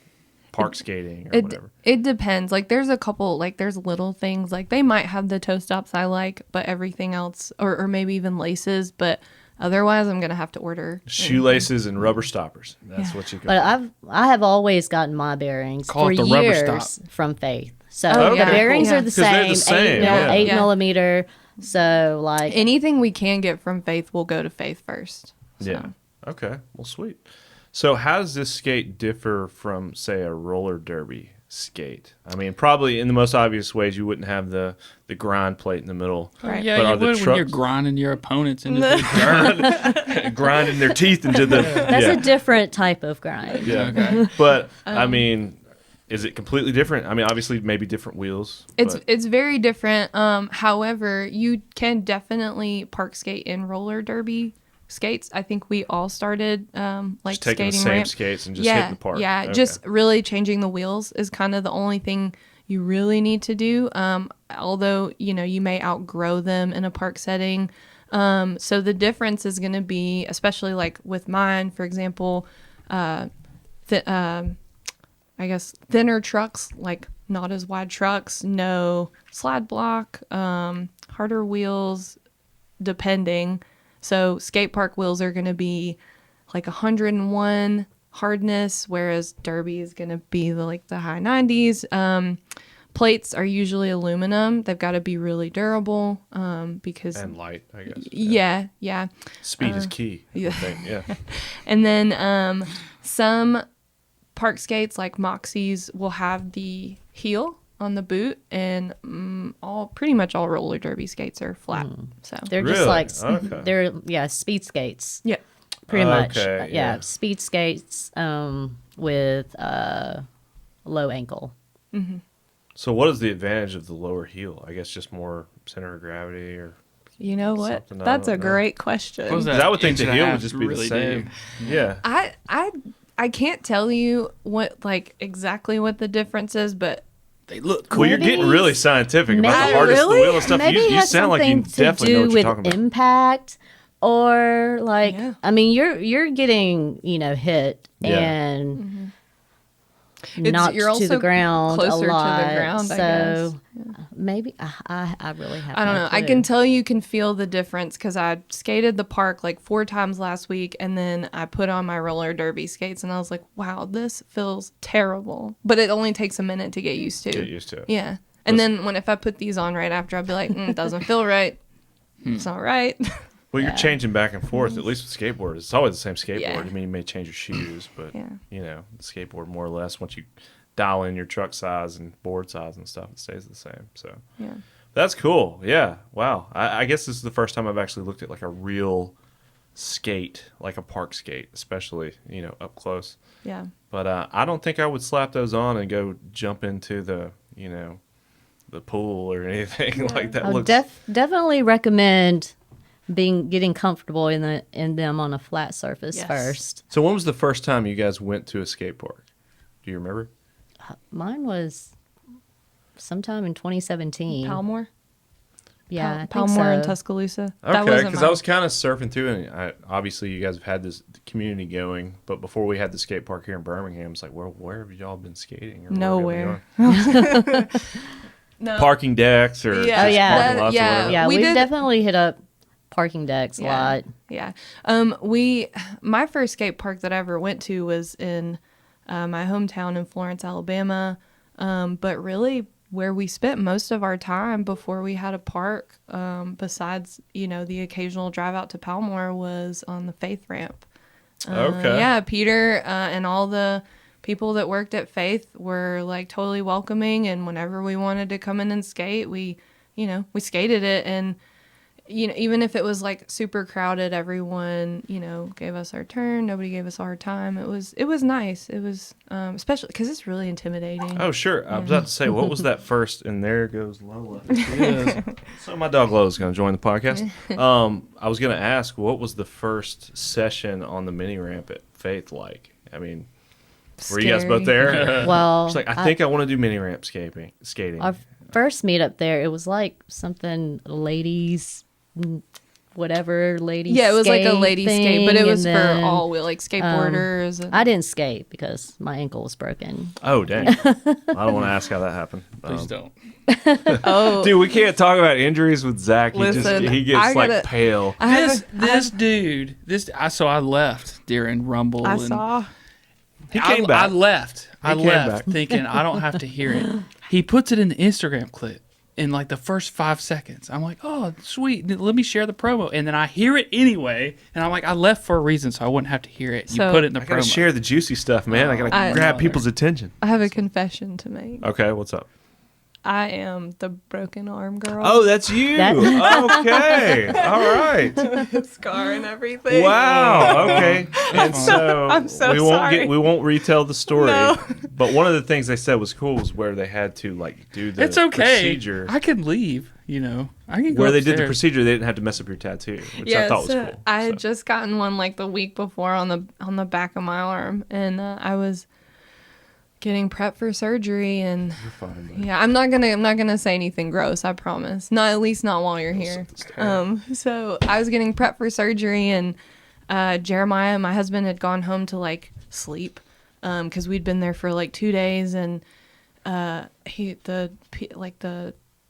park skating or whatever. It depends. There's a couple there's little things they might have the toe stops I like, but everything else or maybe even laces, but otherwise I'm gonna have to order Shoelaces and rubber stoppers. That's what you go. But I have always gotten my bearings Call for it the rubber years stop. from Faith. So Oh, the yeah, bearings cool. are the 'Cause they're the same, same, yeah. 8 Yeah. millimeter. So anything we can get from Faith will go to Faith first. So. Yeah. Okay. Well, sweet. So, how does this skate differ from, say, a roller derby skate? I mean, probably in the most obvious ways, you wouldn't have the grind plate in the middle. Right. Yeah, But you are the would when you're trucks- grinding your opponents into the dirt. Grinding their teeth into the. that's yeah. a different type of grind. Yeah. Okay. But I mean, is it completely different? I mean, obviously, maybe different wheels. but- It's very different. However, you can definitely park skate in roller derby skates. I think we all started just taking the skating same ramp. skates and just hitting the park. Yeah, Okay. just really changing the wheels is kind of the only thing you really need to do. Although you may outgrow them in a park setting. So the difference is going to be, especially with mine, for example, I guess thinner trucks, not as wide trucks, no slide block, harder wheels, depending. So skate park wheels are going to be 101 hardness, whereas derby is going to be the high 90s. Plates are usually aluminum. They've got to be really durable because and light, I guess. yeah. Speed is key. I yeah. think. Yeah. And then some park skates like Moxie's will have the heel on the boot, and pretty much all roller derby skates are flat. So They're Really? just like Okay. they're speed skates. yeah, Pretty much. Okay, yeah. Speed skates with low ankle. So what is the advantage of the lower heel? I guess just more center of gravity, or you know what? Something I That's a don't know. great question. What was that? 'cause I would think Inch the and a heel would half just be really the same. do. Yeah. I can't tell you what like exactly what the difference is, but They look cool. Well, you're Maybe getting really scientific about the Maybe- hardest of the Really? wheel and stuff. Maybe You it has sound like you something to definitely know do what you're with talking about. impact, or like Yeah. I mean, you're getting hit Yeah. and knocked you're to also the ground closer a lot. to the ground, so I guess. maybe I really have. I don't no know. I clue. can tell you can feel the difference because I skated the park like 4 times last week, and then I put on my roller derby skates, and I was like, wow, this feels terrible. But it only takes a minute to get used to. Get used to it. Yeah. And then if I put these on right after, I'll be like, it doesn't feel right. It's not right. Well, you're changing back and forth. At least with skateboard, it's always the same skateboard. Yeah. I mean, you may change your shoes, but Yeah. you know, the skateboard more or less. Once you dial in your truck size and board size and stuff, it stays the same. So Yeah. that's cool. Yeah. Wow. I guess this is the first time I've actually looked at like a real skate, like a park skate, especially up close. Yeah. But I don't think I would slap those on and go jump into the the pool or anything like that. I would Looks definitely recommend getting comfortable in them on a flat surface Yes. first. So when was the first time you guys went to a skate park? Do you remember? Mine was sometime in 2017. Palmore? Yeah, I think Palmore and so. Tuscaloosa. That Okay, wasn't because mine. I was kind of surfing through, and obviously you guys have had this community going, but before we had the skate park here in Birmingham, it's like, where have y'all been skating? Or where have y'all been Nowhere. No. going? Parking decks or Yeah. Oh, yeah. parking lots or Yeah. whatever? Yeah, We we did- definitely hit up parking decks a Yeah. lot. Yeah. My first skate park that I ever went to was in my hometown in Florence, Alabama. But really where we spent most of our time before we had a park, besides, the occasional drive out to Palmore, was on the Faith ramp. Okay. Yeah, Peter and all the people that worked at Faith were like totally welcoming, and whenever we wanted to come in and skate, we skated it, and even if it was like super crowded, everyone gave us our turn. Nobody gave us a hard time. It was nice. It was especially because it's really intimidating. Oh, sure. I was about to say, what was that first? And there goes Lola. Yes. So my dog Lola's going to join the podcast. I was going to ask, what was the first session on the mini ramp at Faith like? I mean, were you guys both there? Well, She's like, I think I want to do mini ramp skating. our first meetup there, it was like something ladies, whatever ladies. Yeah, it was like a skate lady skate, thing, but it was and for then, all like skateboarders. and- I didn't skate because my ankle was broken. Oh, dang. I don't want to ask how that happened. Please don't. oh, Dude, we can't talk about injuries with Zach. Listen, He gets I like gotta- pale. I have This dude, so I left during Rumble. I and saw. He came back. I left. I came left back. thinking I don't have to hear it. He puts it in the Instagram clip in like the first 5 seconds. I'm like, oh, sweet. Let me share the promo. And then I hear it anyway. And I'm like, I left for a reason so I wouldn't have to hear it. You So- put it in the I gotta promo. share the juicy stuff, man. I gotta I- grab people's attention. I have a confession to make. Okay, what's up? I am the broken arm girl. Oh, that's you. Okay. All right. scar and everything. Wow. Okay. And so I'm so we won't sorry. we won't retell the story. No. But one of the things they said was cool was where they had to like do the It's okay. procedure. I can leave, I can go Where they did the upstairs. procedure, they didn't have to mess up your tattoo, which I thought was cool. I had So. just gotten one like the week before on the back of my arm, and I was getting prepped for surgery, and You're fine, buddy. yeah, I'm not gonna say anything gross, I promise. Not at least not while you're here. So I was getting prepped for surgery, and Jeremiah, my husband, had gone home to like sleep, because we'd been there for like 2 days, and the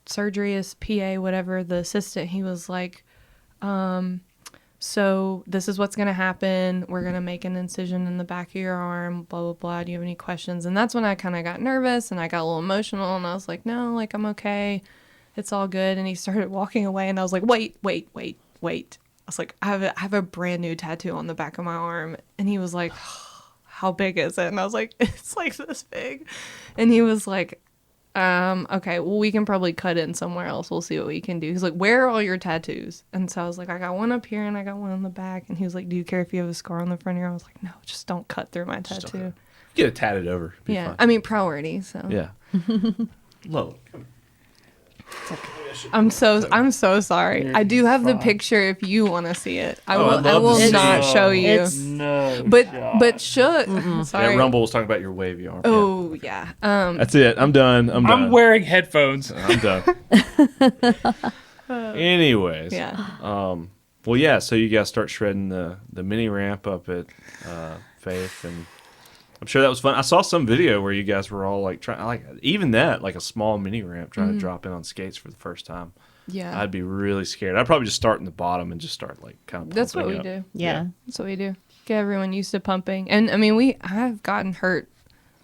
surgeryist PA, whatever, the assistant, he was like, so this is what's going to happen. We're going to make an incision in the back of your arm, blah, blah, blah. Do you have any questions? And that's when I kind of got nervous and I got a little emotional, and I was like, no, like, I'm okay. It's all good. And he started walking away, and I was like, wait. I was like, I have a brand new tattoo on the back of my arm. And he was like, how big is it? And I was like, it's like this big. And he was like, Okay, well, we can probably cut in somewhere else. We'll see what we can do. He's like, where are all your tattoos? And so I was like, I got one up here and I got one on the back. And he was like, do you care if you have a scar on the front of your arm? I was like, no, just don't cut through my Just tattoo. okay. Get it tatted over. Be Yeah, fine. I mean, priority. So Yeah. Lola, come I'm so sorry. I do have the picture if you want to see it. I I'd will love to see not it. show you. It's- No. But should. Sorry. Yeah, Rumble was talking about your wavy arm. Oh yeah. Yeah. That's it. I'm done. I'm done. I'm wearing headphones. I'm done. Anyways. Yeah. Well, yeah. So you guys start shredding the mini ramp up at Faith, and I'm sure that was fun. I saw some video where you guys were all like trying, like even that, like a small mini ramp, trying to drop in on skates for the first time. Yeah. I'd be really scared. I'd probably just start in the bottom and just start like kind of. That's what pumping we up. do. Yeah. That's what we do. Get everyone used to pumping. And I mean, I've gotten hurt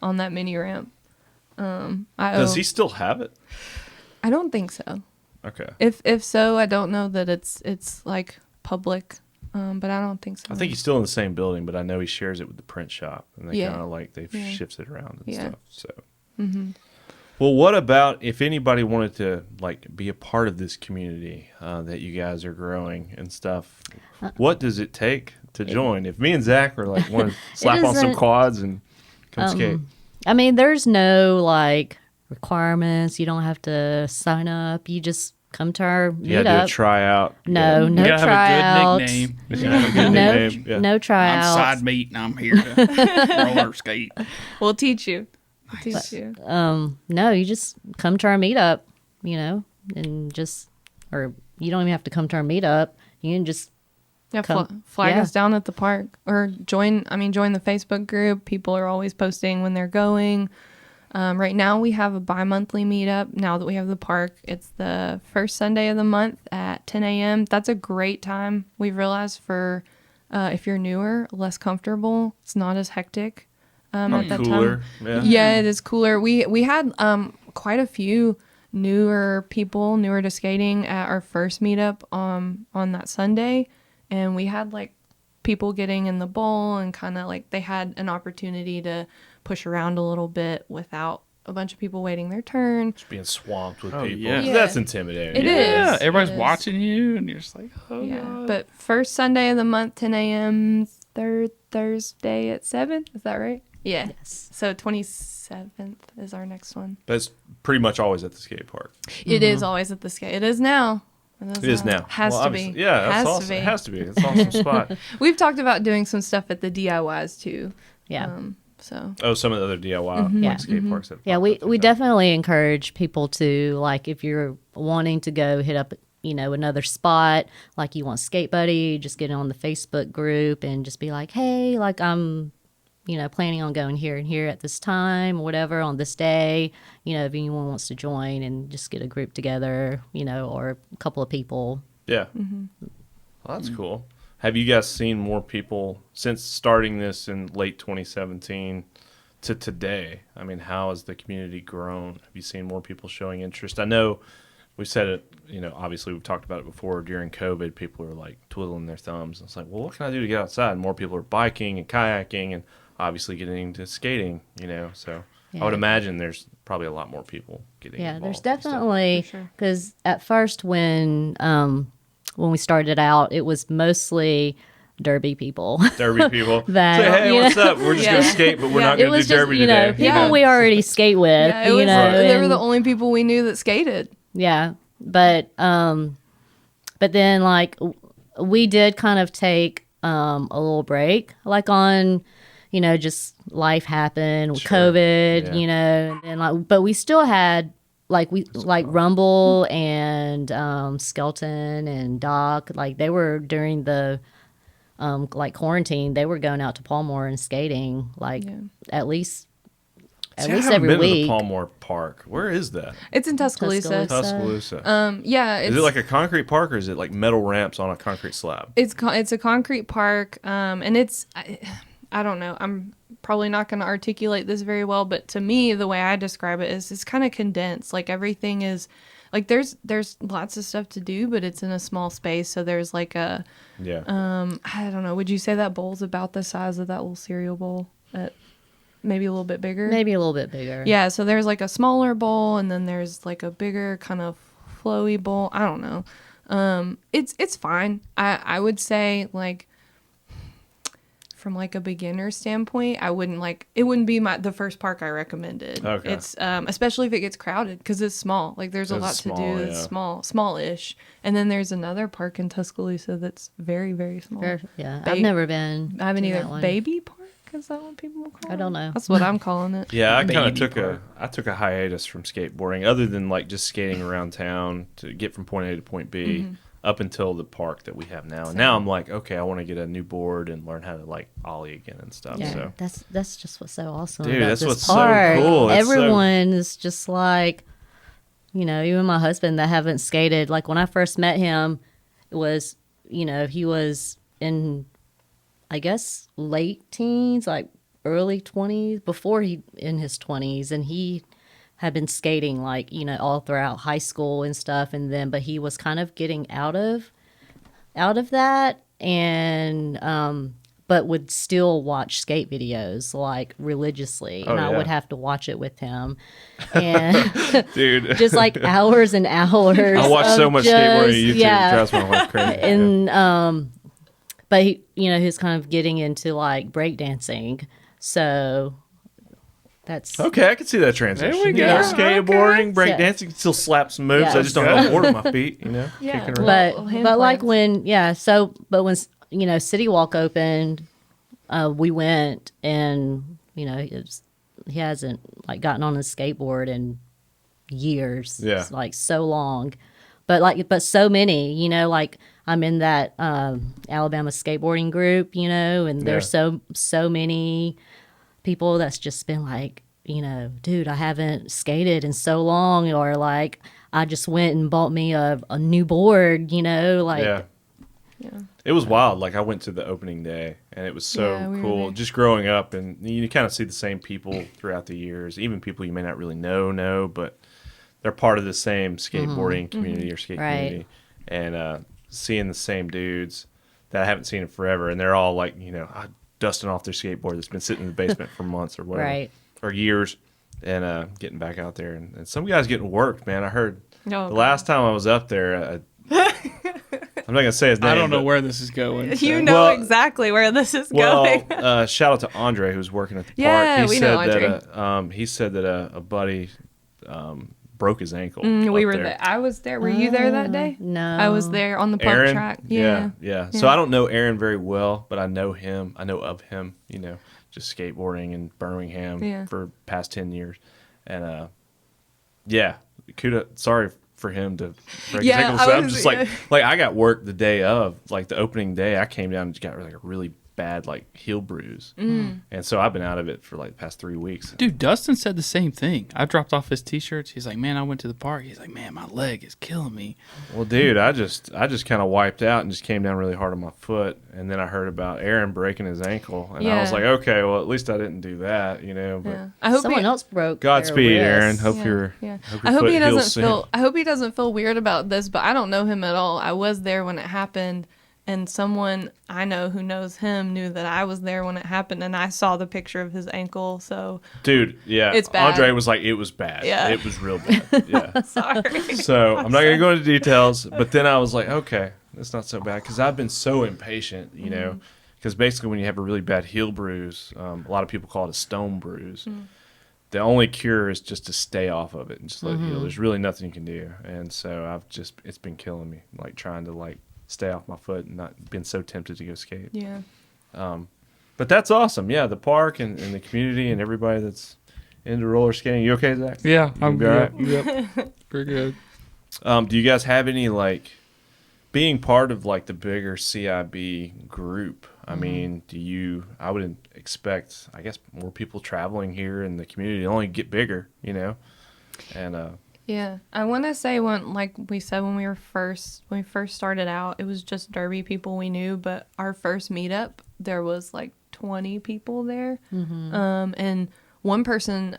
on that mini ramp. Does he still have it? I don't think so. Okay. If so, I don't know that it's like public. But I don't think so. I think he's still in the same building, but I know he shares it with the print shop, and they Yeah. kind of like they've Yeah. shifted around and Yeah. stuff. So. Well, what about if anybody wanted to like be a part of this community that you guys are growing and stuff? What does it take to join? If me and Zach were like want to slap on some isn't- quads and come skate, I mean, there's no like requirements. You don't have to sign up. You just come to our you gotta do a meetup. tryout. No, You no gotta have a tryouts. good nickname. You gotta have a good No, nickname. Yeah. no I'm tryouts. side meat and I'm here to roller skate. We'll teach you. We'll teach you. No, you just come to our meetup, and just, or you don't even have to come to our meetup. You can just Yeah, Come- flag yeah. us down at the park or join the Facebook group. People are always posting when they're going. Right now we have a bi-monthly meetup. Now that we have the park, it's the first Sunday of the month at 10 a.m. That's a great time. We've realized for if you're newer, less comfortable. It's not as hectic at that Cooler. time. Yeah. Yeah, it is cooler. We had quite a few newer people, newer to skating at our first meetup on that Sunday, and we had like people getting in the bowl and kind of like they had an opportunity to push around a little bit without a bunch of people waiting their turn. Just being swamped with Oh, people. yeah. Yeah. That's intimidating. It Yeah, is. everybody's It is. watching you, and you're just like, oh, Yeah, God. but first Sunday of the month, 10 a.m. Third Thursday at 7. Is that right? Yeah. yes. So 27th is our next one. That's pretty much always at the skate park. It is always at the skate. It is now. It is now. Has Well, to obviously- be. Yeah, that's Has awesome. to be. It has to be. It's an awesome spot. We've talked about doing some stuff at the DIYs too. Yeah. So Oh, some of the other DIY Yeah. like skate parks. That Yeah, pop we up through we town. definitely encourage people to, like, if you're wanting to go hit up, another spot, like you want Skate Buddy, just get on the Facebook group and just be like, hey, like I'm, planning on going here and here at this time, or whatever, on this day, if anyone wants to join, and just get a group together, or a couple of people. Yeah. Well, that's cool. Have you guys seen more people since starting this in late 2017 to today? I mean, how has the community grown? Have you seen more people showing interest? I know we said it, obviously we've talked about it before. During COVID, people were like twiddling their thumbs. It's like, well, what can I do to get outside? And more people are biking and kayaking and obviously getting into skating, So I would Yeah. imagine there's probably a lot more people getting Yeah, there's involved and stuff. definitely, For sure. because at first when we started out, it was mostly derby people. Derby people. That, Say, hey, you what's know. up? We're just Yeah. going to skate, but we're Yeah. not It going to do was just, derby today. people Yeah. we already skate with, yeah, it was, they were the and- only people we knew that skated. yeah, but then like we did kind of take a little break, like on, just life happened with Sure. COVID, Yeah. and like, but we still had like Rumble and Skelton and Doc, like they were during the like quarantine, they were going out to Palmore and skating like Yeah. at least See, I haven't every been week. to the Palmore Park. Where is that? It's in Tuscaloosa. Tuscaloosa. Yeah, Is it like a concrete park or is it like metal ramps on a concrete slab? it's a concrete park, and I don't know. I'm probably not going to articulate this very well, but to me, the way I describe it is it's kind of condensed. Like everything is, like there's lots of stuff to do, but it's in a small space. So there's like a, Yeah. I don't know. Would you say that bowl's about the size of that little cereal bowl at maybe a little bit bigger. Maybe a little bit bigger. Yeah, so there's like a smaller bowl, and then there's like a bigger kind of flowy bowl. I don't know. It's fine. I would say, like, from like a beginner standpoint, it wouldn't be the first park I recommended. Okay. It's especially if it gets crowded, because it's small. Like, there's a lot to do. It's smallish. And then there's another park in Tuscaloosa that's very, very small. Yeah, I've never been. I haven't to either. that one. Baby park, is that what people call it? I don't know. That's what I'm calling it. Yeah, I kind of Baby took a hiatus from skateboarding, other than like just skating around town to get from point A to point B, up until the park that we have now. And now I'm like, okay, I want to get a new board and learn how to like ollie again and stuff. Yeah, So that's just what's so awesome. Dude, about that's this what's so park. cool. It's so- Everyone is just like, even my husband that haven't skated. Like when I first met him, it was, he was in, I guess, late teens, like early 20s, before he in his 20s, and he had been skating like, all throughout high school and stuff, and then but he was kind of getting out of that, and but would still watch skate videos like religiously, and I would have to watch it with him, and dude, just like hours and hours. I watch so much skateboarding on YouTube. Yeah. It drives my wife crazy. And but he, he's kind of getting into like breakdancing, so that's Okay, I can see that transition. There we go. Skateboarding, Okay. breakdancing, still slap some moves. Yeah. I just don't have a board with my feet, Yeah. kicking around. but hand but like plants. when City Walk opened, we went, and he hasn't like gotten on a skateboard in years. Yeah. It's like so long, but so many, like I'm in that Alabama skateboarding group, and there's so many people that's just been like, dude, I haven't skated in so long, or like I just went and bought me a new board, like Yeah. It was wild. Like I went to the opening day, and it was so Yeah, we were cool. there. Just growing up, and you kind of see the same people throughout the years, even people you may not really know, but they're part of the same skateboarding community or skate Right. community, and seeing the same dudes that I haven't seen in forever, and they're all like, dusting off their skateboard that's been sitting in the basement for months or whatever, Right. or years, and getting back out there, and some guys getting worked, man. I heard No, the last time I was up there. I'm not gonna say his name. I don't know but- where this is going. you so. know Well- exactly where this is Well, going. shout out to Andre who's working at the Yeah, park. we know Andre. He said that a buddy broke his ankle. We up were there. there. I was there. Were you there that day? no, I was there on the pump Aaron, track. yeah. So I don't know Aaron very well, but I know him. I know of him. Just skateboarding in Birmingham for past 10 years, and kudos. Sorry for him to break his Yeah, ankle. I So I'm was- just yeah. like I got work the day of, like the opening day. I came down and just got like a really bad like heel bruise, and so I've been out of it for like the past 3 weeks. Dude, Dustin said the same thing. I dropped off his t-shirts. He's like, man, I went to the park. He's like, man, my leg is killing me. Well, dude, I just kind of wiped out and just came down really hard on my foot, and then I heard about Aaron breaking his ankle, and I was Yeah. like, okay, well at least I didn't do that, But Yeah. I hope someone else broke. Godspeed, their Aaron. wrist. Hope Yeah, your yeah. hope I your hope foot he heals doesn't soon. feel. I hope he doesn't feel weird about this, but I don't know him at all. I was there when it happened, and someone I know who knows him knew that I was there when it happened, and I saw the picture of his ankle. So Dude, yeah. It's bad. Andre was like, it was bad. Yeah. It was real bad. Yeah. sorry. So I'm not going to go into details, but then I was like, okay, that's not so bad. Because I've been so impatient, because basically when you have a really bad heel bruise, a lot of people call it a stone bruise. The only cure is just to stay off of it and just let it heal. There's really nothing you can do. And so it's been killing me, like trying to like stay off my foot and not been so tempted to go skate. Yeah. But that's awesome. Yeah, the park and the community and everybody that's into roller skating. You okay, Zach? Yeah, You I'm be all right? Yep. Pretty good. Do you guys have any like being part of like the bigger CIB group? I mean, I would expect, I guess, more people traveling here in the community to only get bigger, and Yeah, I want to say like we said when we first started out, it was just Derby people we knew. But our first meetup, there was like 20 people there, and one person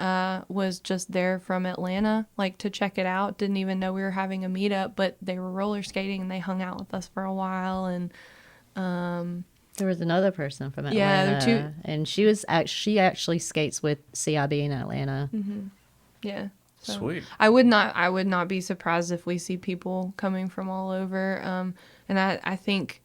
was just there from Atlanta, like to check it out. Didn't even know we were having a meetup, but they were roller skating and they hung out with us for a while. And There was another person from Atlanta. Yeah, there were two. And she actually skates with CIB in Atlanta. Yeah. So Sweet. I would not be surprised if we see people coming from all over. And I think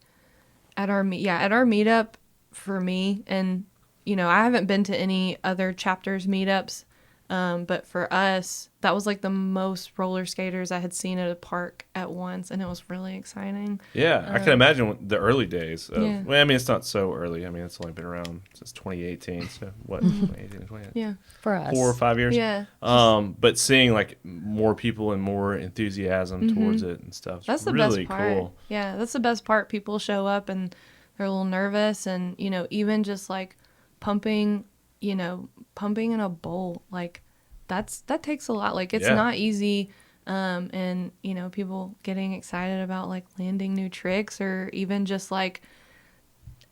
at our meetup for me, and I haven't been to any other chapters meetups, but for us, that was like the most roller skaters I had seen at a park at once, and it was really exciting. Yeah, I can imagine the early days. Yeah. Well, I mean, it's not so early. I mean, it's only been around since 2018. So what? 2018, 20, Yeah. For us. 4 or 5 years. Yeah. But seeing like more people and more enthusiasm towards it and stuff. That's the really best part. cool. Yeah, that's the best part. People show up and they're a little nervous, and even just like pumping in a bowl, like that takes a lot. Like it's Yeah. not easy. And people getting excited about like landing new tricks, or even just like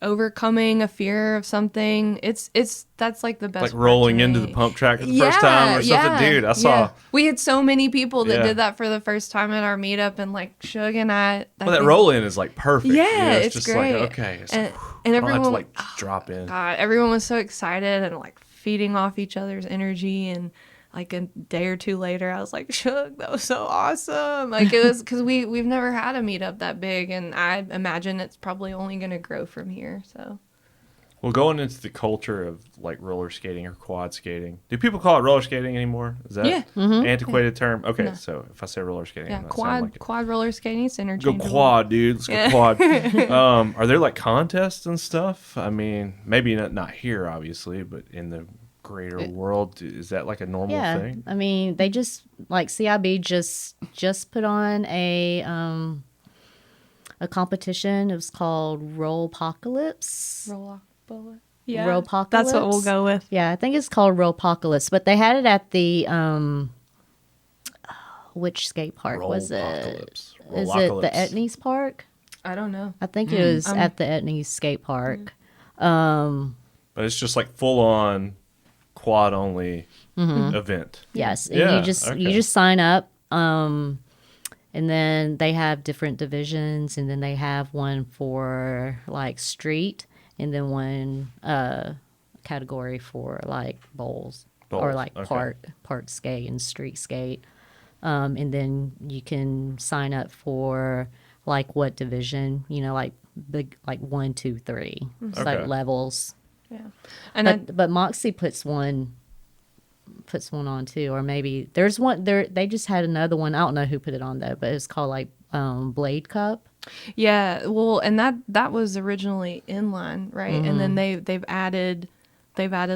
overcoming a fear of something. That's like the best Like part rolling to into me. the pump track for the first time or something. Dude, I saw. We had so many people that Yeah. did that for the first time at our meetup, and like Suge and I Well, that think- roll in is like perfect. Yeah, it's it's just great. like, okay. It's and, like, and I don't have everyone to like drop in. God, everyone was so excited and like feeding off each other's energy. And like a day or two later, I was like, Suge, that was so awesome. Like it was because we've never had a meetup that big, and I imagine it's probably only going to grow from here. So Well, going into the culture of like roller skating or quad skating, do people call it roller skating anymore? Is that Yeah. an antiquated term? Okay, No. so if I say roller skating, yeah, I'm not sounding like it. quad roller skating, it's Go interchangeable. quad, dude. Let's Yeah. go quad. Are there like contests and stuff? I mean, maybe not here, obviously, but in the greater world, is that like a normal Yeah. thing? I mean, they just, like CIB just put on a competition. It was called Rollpocalypse. Yeah, Rollpocalypse? that's what we'll go with. Yeah, I think it's called Rollpocalypse, but they had it at the which skate park was it? Rollpocalypse. Is it the Rollocalypse. Etnies Park? I don't know. I think it was at the Etnies skate park. But it's just like full on quad only event. Yes, and Yeah, you just okay. sign up, and then they have different divisions, and then they have one for like street, and then one category for like bowls or Bowls, like okay. park skate and street skate, and then you can sign up for like what division, like big, like 1, 2, 3, it's Okay. like levels. Yeah, and But Moxie puts one on too, or maybe there's one there. They just had another one. I don't know who put it on though, but it's called like Blade Cup. yeah, well, and that was originally inline, right? And then they've added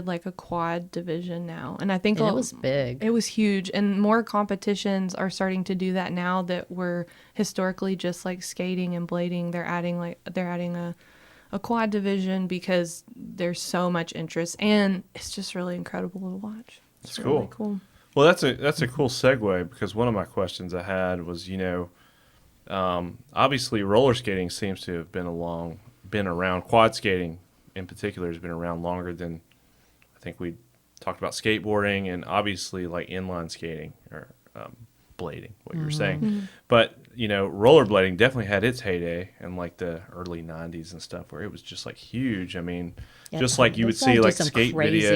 like a quad division now, and I think And it was big. It was huge, and more competitions are starting to do that now that were historically just like skating and blading. They're adding a quad division because there's so much interest, and it's just really incredible to watch. It's That's really cool. cool. Well, that's a cool segue, because one of my questions I had was, obviously roller skating seems to have been around. Quad skating in particular has been around longer than, I think we talked about skateboarding, and obviously like inline skating or blading, what you were saying. But rollerblading definitely had its heyday in like the early 90s and stuff, where it was just like huge. I mean, Yeah, just like you would they see do like some skate crazy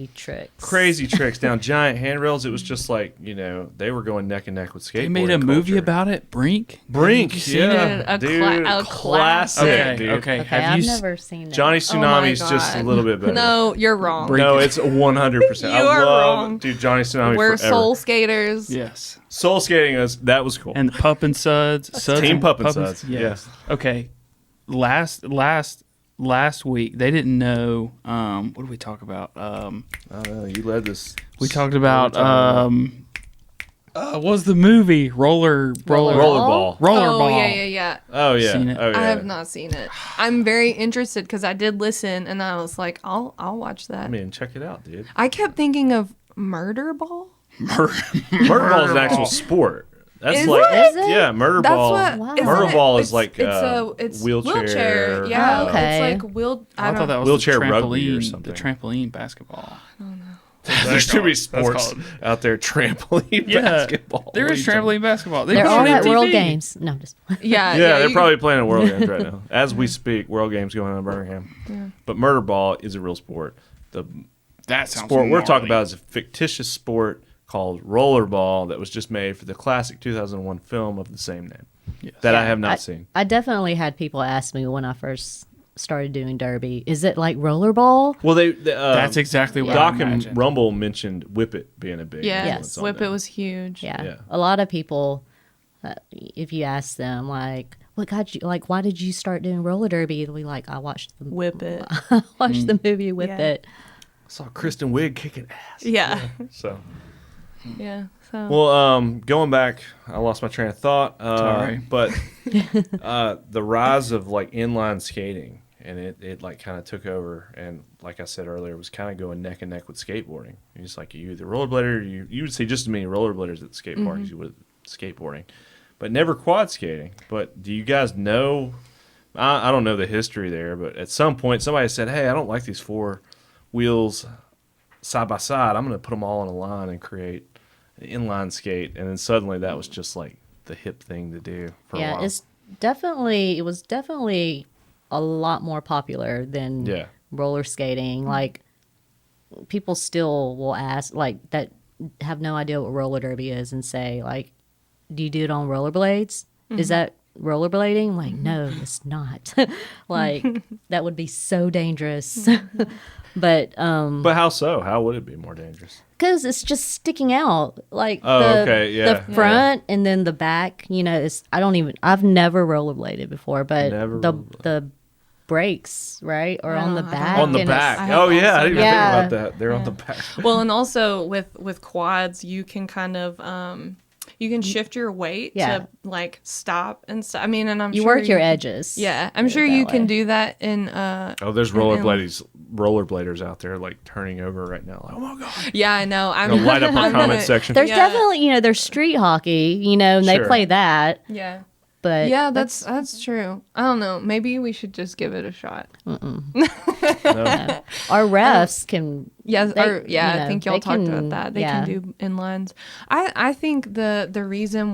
videos, tricks. crazy tricks down giant handrails. It was just like, they were going neck and neck with skateboarding. They made a movie culture. about it, Brink. Brink, Have you seen yeah, it? dude, A classic, Okay, dude. okay. Okay, Have I've you never seen that. Johnny Oh my Tsunami's just a God. little bit better. No, you're wrong. Brink. No, it's 100%. I You are love wrong. dude, Johnny Tsunami We're forever. soul skaters. Yes. Soul skating that was cool. And Pup and Suds. Team Pup and Suds, Yes. yes. Okay. Last week they didn't know. What did we talk about? You led this. We talked about what was the movie Rollerball. Rollerball. Oh yeah. Oh yeah. Seen it. Oh yeah. I have not seen it. I'm very interested because I did listen, and I was like, I'll watch that. I mean, check it out, dude. I kept thinking of Murder Ball. Murder ball is an actual sport. That's Is like it? Is it? yeah, murder That's ball. what. Wow. isn't Murder it? ball is It's- like it's wheelchair. Yeah, Oh, okay. it's like I thought that was Wheelchair the rugby or trampoline, something. the trampoline basketball. There's too many That's sports called- out there. Trampoline Yeah, basketball. there What is are you talking trampoline basketball. They They're put it all on at World MTV. Games. No, I'm just Yeah, Yeah, they're you- probably playing at World Games right now. As we speak, World Games going on in Birmingham. Yeah. But murder ball is a real sport. The That sounds sport we're talking gnarly. about is a fictitious sport called rollerball that was just made for the classic 2001 film of the same name Yes. that I have not seen. I definitely had people ask me when I first started doing derby, is it like rollerball? Well, That's exactly what Doc I and imagined. Rumble mentioned Whip It being a big Yeah, influence on Whip them. It was huge. Yeah. Yeah. A lot of people, if you ask them, like, what got you, like, why did you start doing roller derby? They'll be like, I watched the, Whip It. watched the movie Whip Yeah. It. I saw Kristen Wiig kicking ass. Yeah. So, Yeah. So well, going back, I lost my train of thought. Sorry. But the rise of like inline skating, and it like kind of took over, and like I said earlier, it was kind of going neck and neck with skateboarding. It's like you either rollerblader, or you would see just as many rollerbladers at the skate park as you would skateboarding, but never quad skating. But do you guys know? I don't know the history there, but at some point somebody said, "Hey, I don't like these four wheels side by side. I'm going to put them all on a line and create an inline skate." And then suddenly that was just like the hip thing to do for a Yeah, while. it was definitely a lot more popular than Yeah. roller skating. Like, people still will ask, like, that have no idea what roller derby is and say, like, do you do it on rollerblades? Is that rollerblading? Like, no, it's not. Like, that would be so dangerous. But But how so? How would it be more dangerous? because it's just sticking out, like Oh, the, okay, yeah, the front and then the back. You know, I've never rollerbladed before, but Never the brakes, right, are on the back. On the and it's- back. I have Oh yeah, I also- didn't even Yeah. think about that. They're on the back. well, and also with quads, you can kind of you can shift your weight Yeah. to like stop and stuff. I mean, and I'm You sure work your edges. Yeah, I'm Put it sure that you can way. do that in Oh, there's rollerbladers out there like turning over right now. Like, oh my god. Yeah, I know. I'm Gonna light up our I'm comment gonna- section. There's Yeah. definitely, there's street hockey, and they Sure. play that. Yeah. But Yeah, that's true. I don't know. Maybe we should just give it a shot. No. our refs can. Yes, They- or, yeah, you know, I think y'all they talked can- about that. They yeah. can do inlines. I think the reason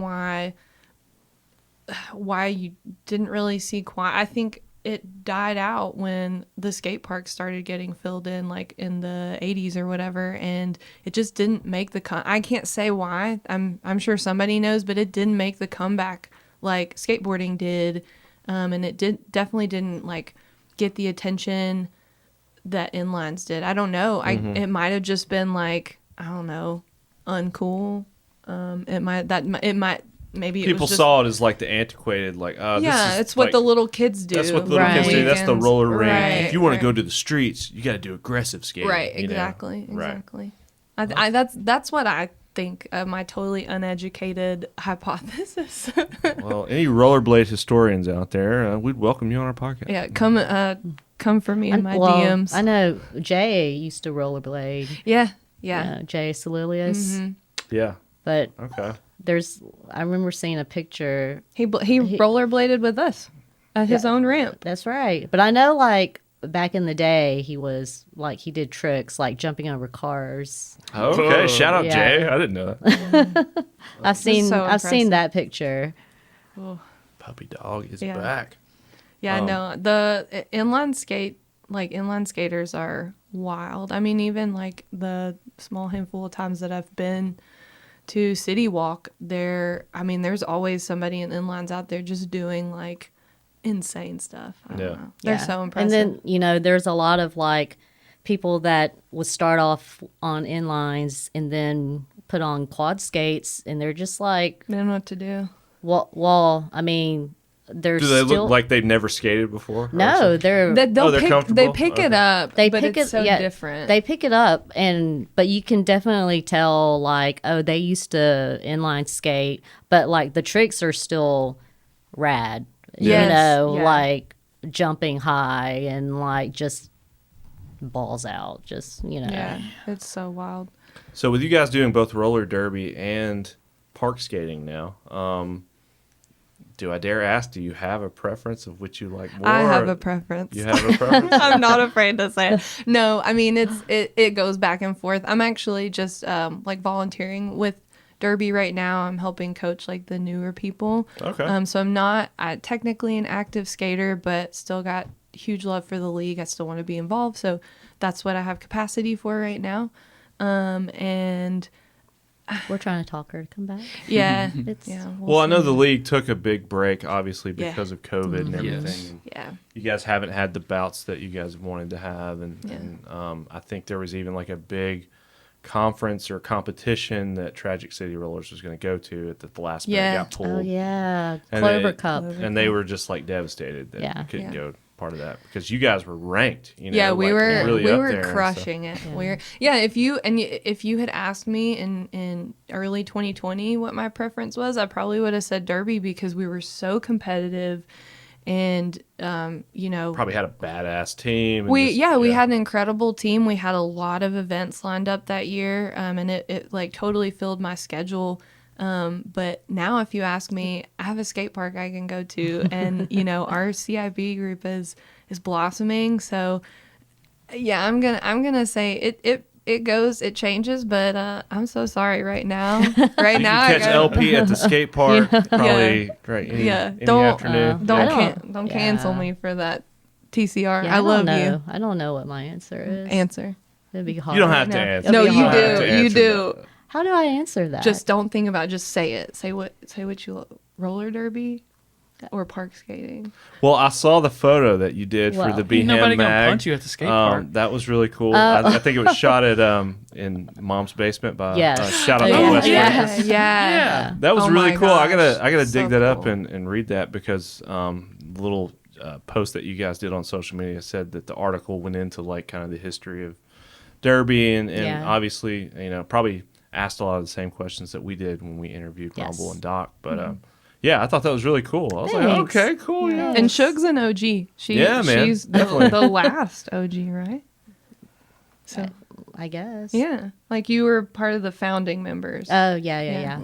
why you didn't really see quad, I think it died out when the skate parks started getting filled in, like in the 80s or whatever, and it just didn't make the I can't say why. I'm sure somebody knows, but it didn't make the comeback like skateboarding did, and it definitely didn't like get the attention that inlines did. I don't know. It might have just been like, I don't know, uncool. Maybe it People was just, saw it as like the antiquated, like yeah, this is it's what like, the little kids do. That's what the little kids do. That's the Weekends. roller rink. Right, If you want right. to go to the streets, you got to do aggressive skating. Right, you know? exactly, Right. exactly. That's what I think. My totally uneducated hypothesis. Well, any rollerblade historians out there, we'd welcome you on our podcast. Yeah, come for me in my Well, DMs. I know Jay used to rollerblade. Yeah, yeah. Jay Salilius. Yeah. But Okay. I remember seeing a picture. He rollerbladed with us at his own ramp. That's right. But I know, like, back in the day, he was like, he did tricks like jumping over cars. Okay. Shout out Yeah. Jay. I didn't know that. I've seen so I've seen impressive. that picture. Puppy dog is Yeah. back. Yeah, Um, no, the inline skaters are wild. I mean, even like the small handful of times that I've been to City Walk, there's always somebody in inlines out there just doing like insane stuff. I don't Yeah. know. They're Yeah. so impressive. And then, there's a lot of like people that would start off on inlines and then put on quad skates, and they're just like, they don't know what to do. well, I mean, they're Do they still, look like they've never skated before? or no, something? they're They'll they're pick, comfortable? they pick it Okay. up, They but pick it's it, so yeah, different. They pick it up, but you can definitely tell, like, oh, they used to inline skate, but like the tricks are still rad. Yes, Yeah. yeah. Jumping high and like just balls out, Yeah, it's so wild. So with you guys doing both roller derby and park skating now, do I dare ask? Do you have a preference of which you like more? I have a preference. You have a preference. I'm not afraid to say it. No, I mean it goes back and forth. I'm actually just like volunteering with Derby right now. I'm helping coach like the newer people. Okay. So I'm not technically an active skater, but still got huge love for the league. I still want to be involved. So that's what I have capacity for right now. And We're trying to talk her to come back. yeah, It's yeah. Well, I know see. the league took a big break, obviously, Yeah. because of COVID and everything. Yes. And Yeah. you guys haven't had the bouts that you guys wanted to have. And, Yeah. I think there was even like a big conference or competition that Tragic City Rollers was going to go to at the last minute Yeah. got pulled. Oh yeah, And Clover they- Cup. And they were just like devastated that Yeah. you couldn't Yeah. go part of that because you guys were ranked. You know, Yeah, we like, were really we up were there and stuff. crushing it. Yeah. If you had asked me in early 2020 what my preference was, I probably would have said Derby because we were so competitive, and Probably had a badass team. And we just- had an incredible team. We had a lot of events lined up that year, and it like totally filled my schedule. But now if you ask me, I have a skate park I can go to, and our CIB group is blossoming. So yeah, I'm gonna say it changes, but I'm so sorry right now. Right You now can catch I go, LP at the skate park probably right any don't afternoon. don't Yeah. cancel me for that TCR. Yeah, I love don't know. you. I don't know what my answer is. Answer. It'd be hard. You don't have to No. answer. No, don't you have do. to You answer do. that. How do I answer that? Just don't think about it. Just say it. Say what you roller derby or park skating. Well, I saw the photo that you did for Well, the Ain't Beham nobody gonna mag. punch you at the skate park. That was really cool. I think it was shot at in Mom's basement by Yes. shout out Oh, to yeah. West. Yeah. Coast. Yeah. That was Oh really my cool. I gosh. gotta So dig that up cool. and read that because the little post that you guys did on social media said that the article went into like kind of the history of Derby and Yeah. obviously probably asked a lot of the same questions that we did when we interviewed Yes. Rumble and Doc. But yeah, I thought that was really cool. I was like, Thanks. okay, cool. Yeah. And Suge's an OG. Yeah, man. She's Definitely. the last OG, right? So I guess. yeah, like you were part of the founding members. Oh Yeah.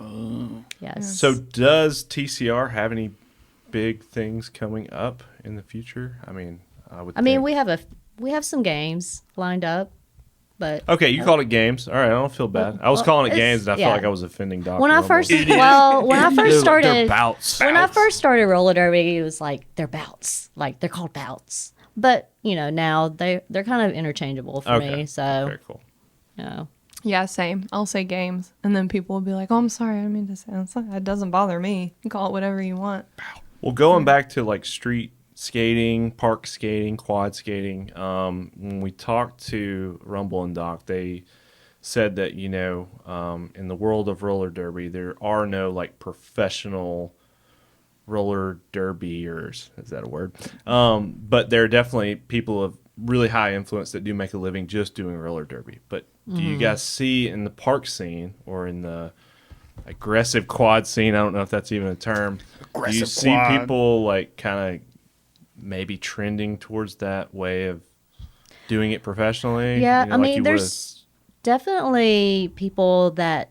Yes. So does TCR have any big things coming up in the future? I mean, I mean, we have some games lined up, but Okay, you called it games. All right, I don't feel bad. I was Well, calling it it's- games, and I yeah. felt like I was offending Doc. when I Rumble. first when I first started they're bouts. when I first started roller derby, it was like they're bouts, like they're called bouts. But now they're kind of interchangeable for Okay. me. So Very cool. Yeah, same. I'll say games, and then people will be like, "Oh, I'm sorry, I didn't mean to say." It's like, it doesn't bother me. You can call it whatever you want. Well, going back to like street skating, park skating, quad skating. When we talked to Rumble and Doc, they said that in the world of roller derby, there are no like professional roller derbyers. Is that a word? But there are definitely people of really high influence that do make a living just doing roller derby. But do you guys see in the park scene or in the aggressive quad scene? I don't know if that's even a term. Do you Aggressive see quad. people like kind of maybe trending towards that way of doing it professionally? yeah, You know, I like mean, you there's definitely people that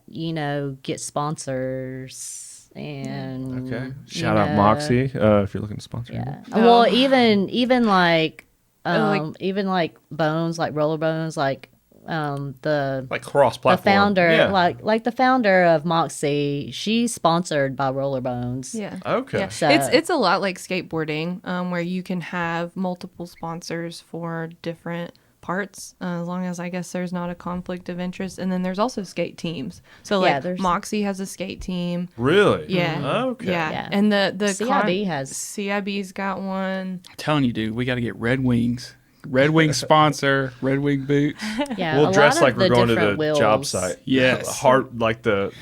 get sponsors and would've- okay. you Shout out know, Moxie if you're looking to sponsor. Yeah. Oh. Well, even like like- even like Bones, like Roller Bones, like the Like cross-platform. founder, Yeah. like the founder of Moxie, she's sponsored by Roller Bones. Yeah. Okay. Yeah. So- It's a lot like skateboarding, where you can have multiple sponsors for different parts, as long as I guess there's not a conflict of interest. And then there's also skate teams. So Yeah, like there's- Moxie has a skate team. Really? Yeah. Okay. Yeah. Yeah. And the CIB has- CIB's got one. I'm telling you, dude, we got to get Red Wings. Red Wing sponsor, Red Wing boots. Yeah, We'll a dress lot like of we're the going to the different job wheels. site. Yes. Heart like the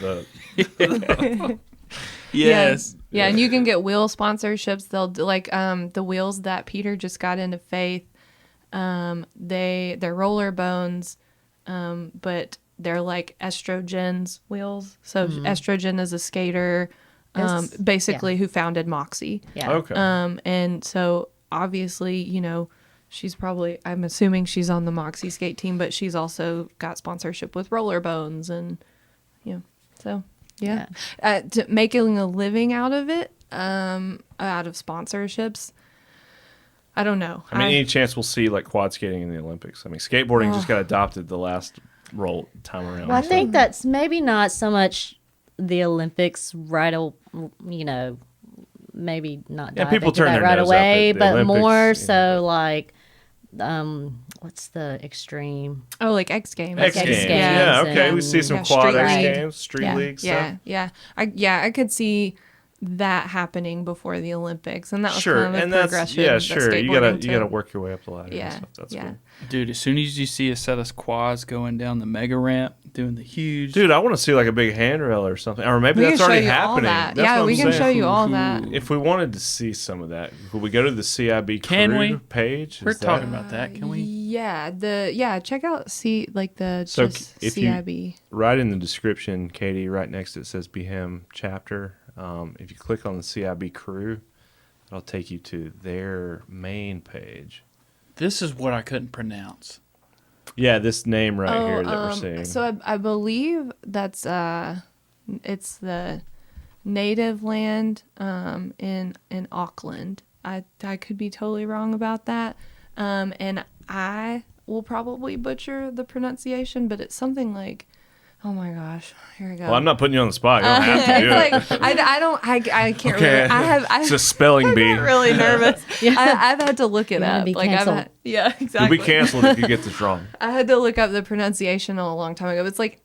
Yes. Yeah, and you can get wheel sponsorships. They'll do like the wheels that Peter just got into Faith. They're roller bones, but they're like Estrogen's wheels. So Estrogen is a skater, Yes. basically who founded Moxie. Yeah. Okay. And so obviously, she's probably, I'm assuming she's on the Moxie skate team, but she's also got sponsorship with Roller Bones and, so yeah. Making a living out of it, out of sponsorships. I don't know. I mean, any chance we'll see like quad skating in the Olympics? I mean, skateboarding just got adopted the last time around. Well, I so- think that's maybe not so much the Olympics maybe not Yeah, dive people into turn that their right nose up away, at the but Olympics, more you so know. like what's the extreme? Oh, like X Games. X Games. Games Yeah, okay. We and- see some Yeah, quad street X league. Games, street yeah, league yeah, stuff. I could see that happening before the Olympics, and that was Sure, kind of a and that's progression. yeah, that sure. You skateboarding gotta took. work your way up the ladder. Yeah, and stuff. That's yeah. cool. Dude, as soon as you see a set of quads going down the mega ramp, doing the huge. Dude, I want to see like a big handrail or something, or maybe We can that's show already you all happening. that. That's Yeah, what we I'm can saying. show you all that. If we wanted to see some of that, could we go to the CIB Can crew we? page? We're Is that- talking about that, can we? Check out So just if you- CIB. Right in the description, Katie, right next to it says Birmingham chapter. If you click on the CIB crew, it'll take you to their main page. This is what I couldn't pronounce. Yeah, this name right here that we're seeing. So I believe that's it's the native land in Auckland. I could be totally wrong about that, and I will probably butcher the pronunciation, but it's something like, oh my gosh, here we go. Well, I'm not putting you on the spot. You don't have to do it. it's like I can't Okay. really. It's a spelling bee. I'm really nervous. I've had to look it You're gonna up. be Like canceled. yeah, You'll exactly. be canceled if you get this wrong. I had to look up the pronunciation a long time ago. It's like,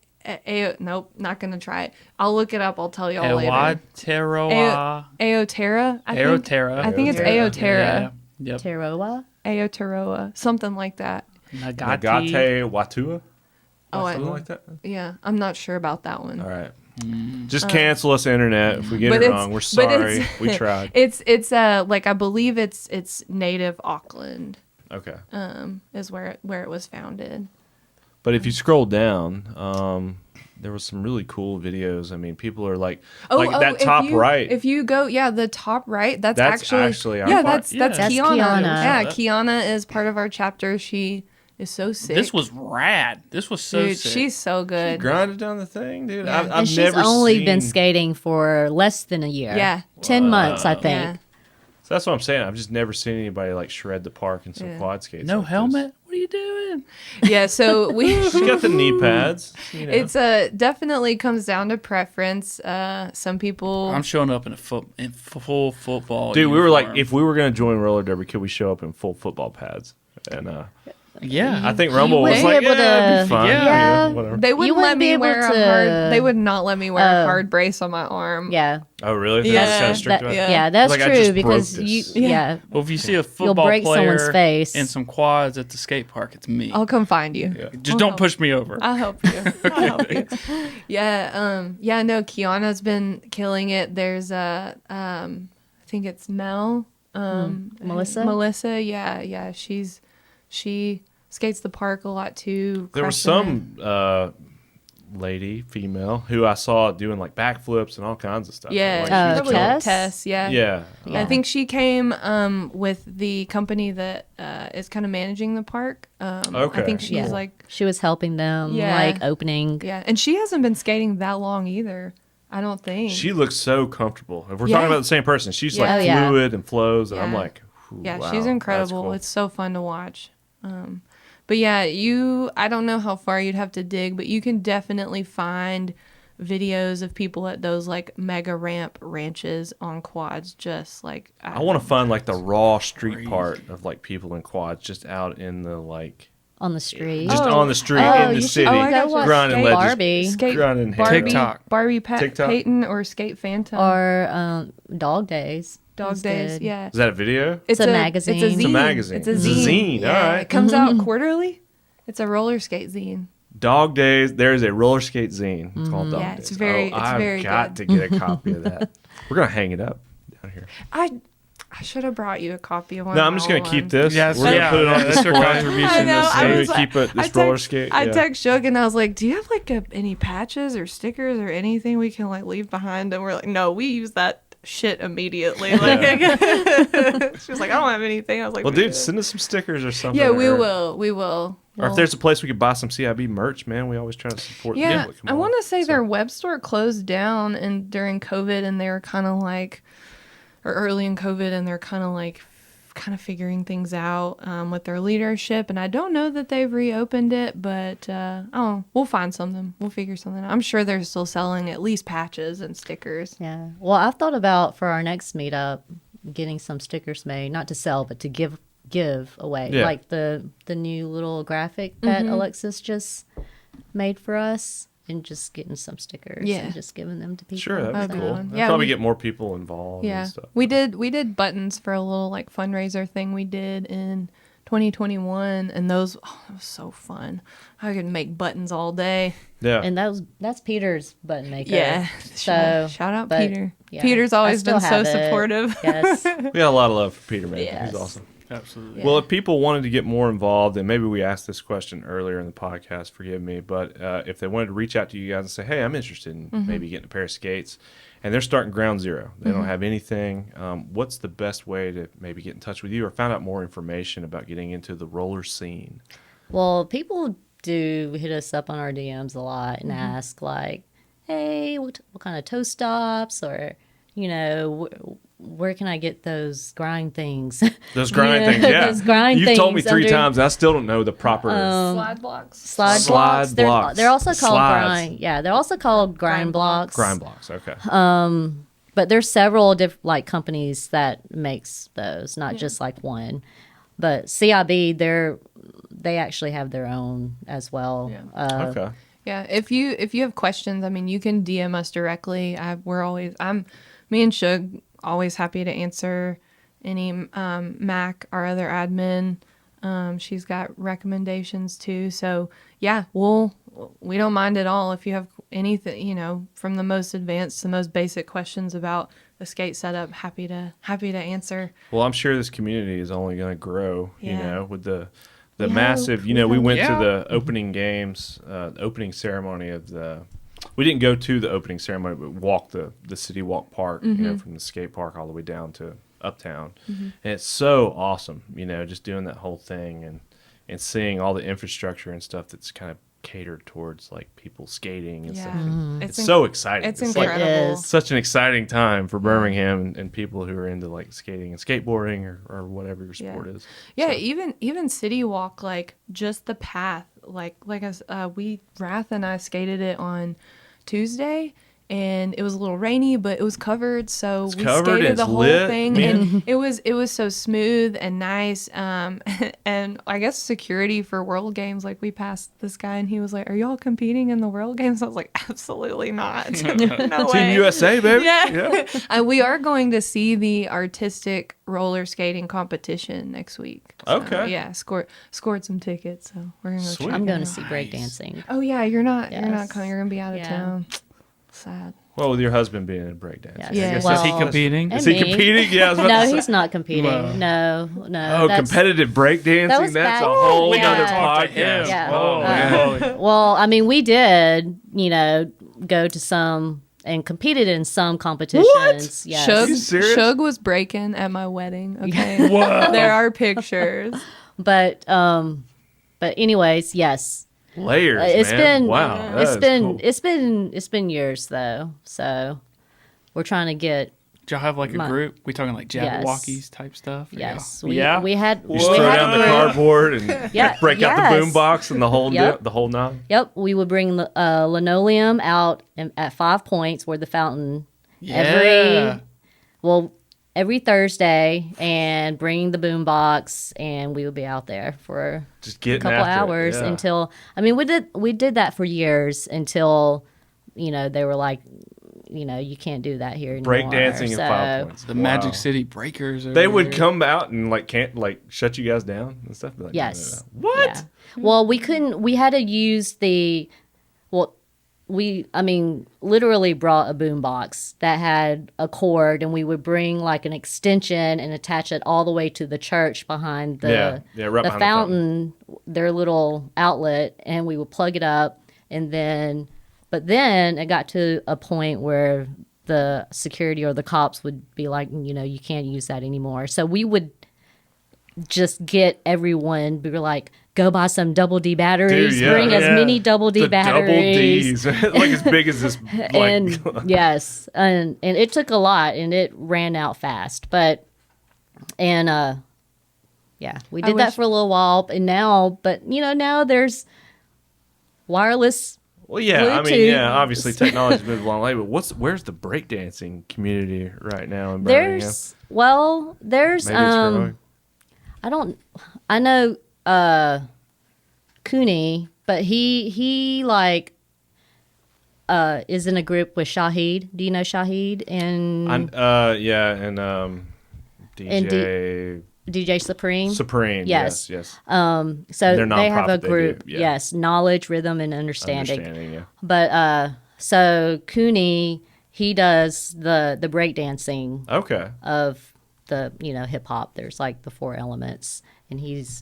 nope, not gonna try it. I'll look it up. I'll tell y'all later. Aotearoa. Aotearoa. I think. Aotearoa. I think it's Aotearoa. Yeah. Yep. Teroa? Aotearoa. Something like that. Nagati. Nagate Watua? Oh, Something like that? yeah. I'm not sure about that one. All right. Just cancel us, internet. If we get But it it's- wrong, we're but sorry. it's- We tried. It's like I believe it's native Auckland Okay. is where it was founded. But if you scroll down, there was some really cool videos. I mean, people are like that if top you- right. If you go, the top right, that's actually our yeah, part. that's Yeah. That's Kiana. Kiana. Yeah, That- Kiana is part of our chapter. She is so sick. This was rad. This was so dude. sick. She's so good. grinded down the thing, dude. Yeah. I've And she's never only been seen- skating for less than a year. Yeah. 10 months, I think. Yeah. So that's what I'm saying. I've just never seen anybody like shred the park in some Yeah. quad skates. no like this. helmet? What are you doing? Yeah. So we. She's got the knee pads. You know. It's definitely comes down to preference. Some people. I'm showing up in full football. Dude, we were like, uniform. if we were gonna join roller derby, could we show up in full football pads? And yeah, I think Rumble would was be like, able yeah, it'd to- be fun. Yeah. Whatever. They wouldn't wouldn't let me be able wear a to- hard. They would not let me wear a hard brace on my arm. Yeah. Oh, really? Yeah. That's kind of strict about it? Yeah. Yeah, that's Like, I true just because broke you, this. yeah. Well, if you see a football break player someone's face. and some quads at the skate park, it's me. I'll come find you. Yeah. Just don't push me over. I'll help you. I'll help you. Yeah. No. Kiana's been killing it. There's I think it's Mel. Melissa? Melissa. Yeah. Yeah. She skates the park a lot too. There was crushing some lady, female, who I saw doing like backflips and all kinds of stuff. it. Yeah. Like, she Oh, probably- Tess? Tess. Yeah. yeah. I think she came with the company that is kind of managing the park. I Okay. think she's Yeah. like, She was helping them, Yeah. like opening. yeah, and she hasn't been skating that long either. I don't think. She looks so comfortable. If we're Yeah. talking about the same person, she's Yeah. like Oh, yeah. fluid and flows, and I'm Yeah. like, ooh, Yeah, wow, she's that's incredible. cool. It's so fun to watch. But yeah, I don't know how far you'd have to dig, but you can definitely find videos of people at those like mega ramp ranches on quads, just like I want to find like the raw street Crazy. part of like people in quads just out in the like On the street. just on the street Oh, in the you should city, go watch grinding Skate legends. Barbie. skate grinding Barbie, TikTok. Barbie TikTok. Peyton or Skate Phantom Or Dog Days. Dog is Days. good. Yeah, Is that a video? It's a magazine. It's a zine. It's a magazine. It's a It's a zine. zine, Yeah, all right. it comes out quarterly. It's a roller skate zine. Dog Days. There's a roller skate zine. It's called Dog Yeah, Days. it's very- I've very got good. to get a copy of that. We're gonna hang it up down here. I should have brought you a copy of one. No, of I'm my just gonna old keep ones. this. Yeah, We're gonna put it on that's your display. contribution. I know. This I Maybe was like- keep it this roller skate. I yeah. text Suge and I was like, "Do you have like any patches or stickers or anything we can like leave behind?" And we're like, "No, we use that shit immediately." Like, she was like, "I don't have anything." I was like, Well, "We dude, do." send us some stickers or something. Yeah, we or- will. We will. Or if there's a place we could buy some CIB merch, man, we always try to support. the yeah, people that come I on. want to say So- their web store closed down and during COVID, and they were kind of like, are early in COVID, and they're kind of figuring things out with their leadership. And I don't know that they've reopened it, but we'll find something. We'll figure something out. I'm sure they're still selling at least patches and stickers. Yeah. Well, I've thought about for our next meetup getting some stickers made, not to sell, but to give away. Yeah. Like the new little graphic that Alexis just made for us, and just getting some stickers and just giving them to people. Sure, that'd be That'd be cool. fun. That'd Yeah, probably we- get more people involved Yeah, and stuff. we did buttons for a little like fundraiser thing we did in 2021, and those that was so fun. I could make buttons all day. Yeah. And that's Peter's button maker. Yeah, So shout out but, Peter. yeah, Peter's I always still been so have it. supportive. Yes. We got a lot of love for Peter, man. Yes. He's awesome. Absolutely. Well, if people wanted to get more involved, and maybe we asked this question earlier in the podcast, forgive me, but if they wanted to reach out to you guys and say, hey, I'm interested in maybe getting a pair of skates, and they're starting ground zero, they don't have anything, what's the best way to maybe get in touch with you or find out more information about getting into the roller scene? Well, people do hit us up on our DMs a lot and ask, like, hey, what kind of toe stops, or, where can I get those grind things? Those grind Yeah, things, yeah. those grind You've told me things 3 under- times, and I still don't know the proper. Slide blocks. Slide Slide blocks. blocks. They're also called Slides. grind. Yeah, they're also called grind blocks. grind blocks, okay. But there's several different companies that makes those, not just like one. But CIB, they actually have their own as well. Yeah. Okay. Yeah, if you have questions, I mean, you can DM us directly. Me and Suge, always happy to answer any. Mac, our other admin, she's got recommendations too. So yeah, we don't mind at all if you have anything, from the most advanced to the most basic questions about the skate setup. Happy to answer. Well, I'm sure this community is only going to grow, Yeah. with the We massive, hope. we went Yeah. to the opening games, opening ceremony we didn't go to the opening ceremony, but walked the city walk park, from the skate park all the way down to uptown. And it's so awesome, just doing that whole thing and seeing all the infrastructure and stuff that's kind of catered towards like people skating and stuff. It's so exciting. It's like incredible. is. such an exciting time for Birmingham and people who are into like skating and skateboarding or whatever your sport is. Yeah, So, even city walk, like just the path, Wrath and I skated it on Tuesday, and it was a little rainy, but it was covered, so we covered, skated it's the whole lit, thing, man. and it was so smooth and nice. And I guess security for World Games, like we passed this guy, and he was like, "Are y'all competing in the World Games?" I was like, "Absolutely not, no Team way." USA, baby. Yeah. We are going to see the artistic roller skating competition next week. So, Okay. Yeah, scored some tickets, so we're gonna go Sweet. check I'm it going to out. see breakdancing. Oh yeah, you're not Yes. coming. You're gonna be out of Yeah. town. Sad. Well, with your husband being in breakdance. Yes. I guess Yeah. Is he Well, competing? Is and he me. competing? Yeah, I was about No, to say. he's not competing. Wow. No. Oh, that's- competitive breakdancing? That was That's back- a whole Yeah. other Talk to him. podcast. Yeah. Oh, man. Well, I mean, we did, go to some and competed in some competitions. Yes. Are you serious? Suge was breaking at my wedding. Okay, Whoa. there are pictures. But anyways, yes. Layers, It's man. been Wow. that it's is been cool. it's been years though. So we're trying to get Do y'all have like a My- group? We talking like Yes. Jabberwockies type stuff? Or yes. yeah. We had You just we throw had down a the group. cardboard and Yeah, break out the yes. boom box and the whole Yep. the whole nine. Yep, we would bring linoleum out at 5 points where the fountain Yeah. every Thursday and bring the boom box, and we would be out there for Just a getting couple after it, hours yeah. until we did that for years until they were like, you can't do that here anymore. break dancing So, and 5 points. The Wow. Magic City Breakers. They over would here. come out and can't shut you guys down and stuff. Be like, Yes. no. What? Yeah. Well, we couldn't. We had to use the. Well, literally brought a boom box that had a cord, and we would bring an extension and attach it all the way to the church behind the Yeah, right the behind the fountain, their little outlet, and we would plug it up, and then. But then it got to a point where the security or the cops would be like, you can't use that anymore. So we would just get everyone. We were like, go buy some double D batteries. Dude, yeah. Bring as many double D the batteries. double Ds, like as big as this. Like, And yes, and it took a lot, and it ran out fast. But yeah, we did that wish- for a little while, and now there's wireless. well, yeah, I mean, Bluetooth. yeah, obviously technology's moved a long way, but where's the breakdancing community right now in Birmingham? There's Maybe it's growing. I know Cooney, but he like is in a group with Shahid. Do you know Shahid and DJ DJ Supreme? Supreme. Yes. Yes. So Their they have a nonprofit they group. do, yeah. Yes, knowledge, rhythm, and understanding. Yeah. But so Cooney, he does the breakdancing Okay. of the hip hop. There's like the 4 elements, and he teaches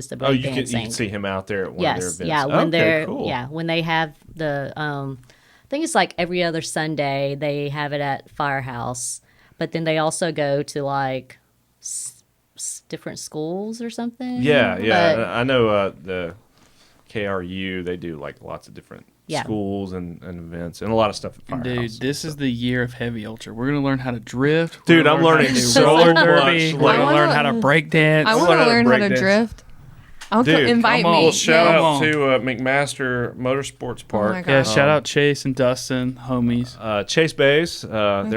the Oh, you breakdancing. can see him out there at one of their Yes, events. yeah. When okay, cool. when they have the I think it's like every other Sunday they have it at Firehouse, but then they also go to like different schools or something. Yeah. But- I know the KRU. They do like lots of different Yeah. schools and events and a lot of stuff at Dude, Firehouse. this is the year of heavy ultra. We're gonna learn how to drift. Dude, We're I'm gonna learning how to do so roller much. derby. We're Like- gonna learn how to break dance. I want learn to how to learn how to break dance. drift. I'll Dude, invite come on. me. Well, Shout Come out on. to McMaster Motorsports Park. my Yeah, gosh. shout out Chase and Dustin, homies. Chase Bays. They're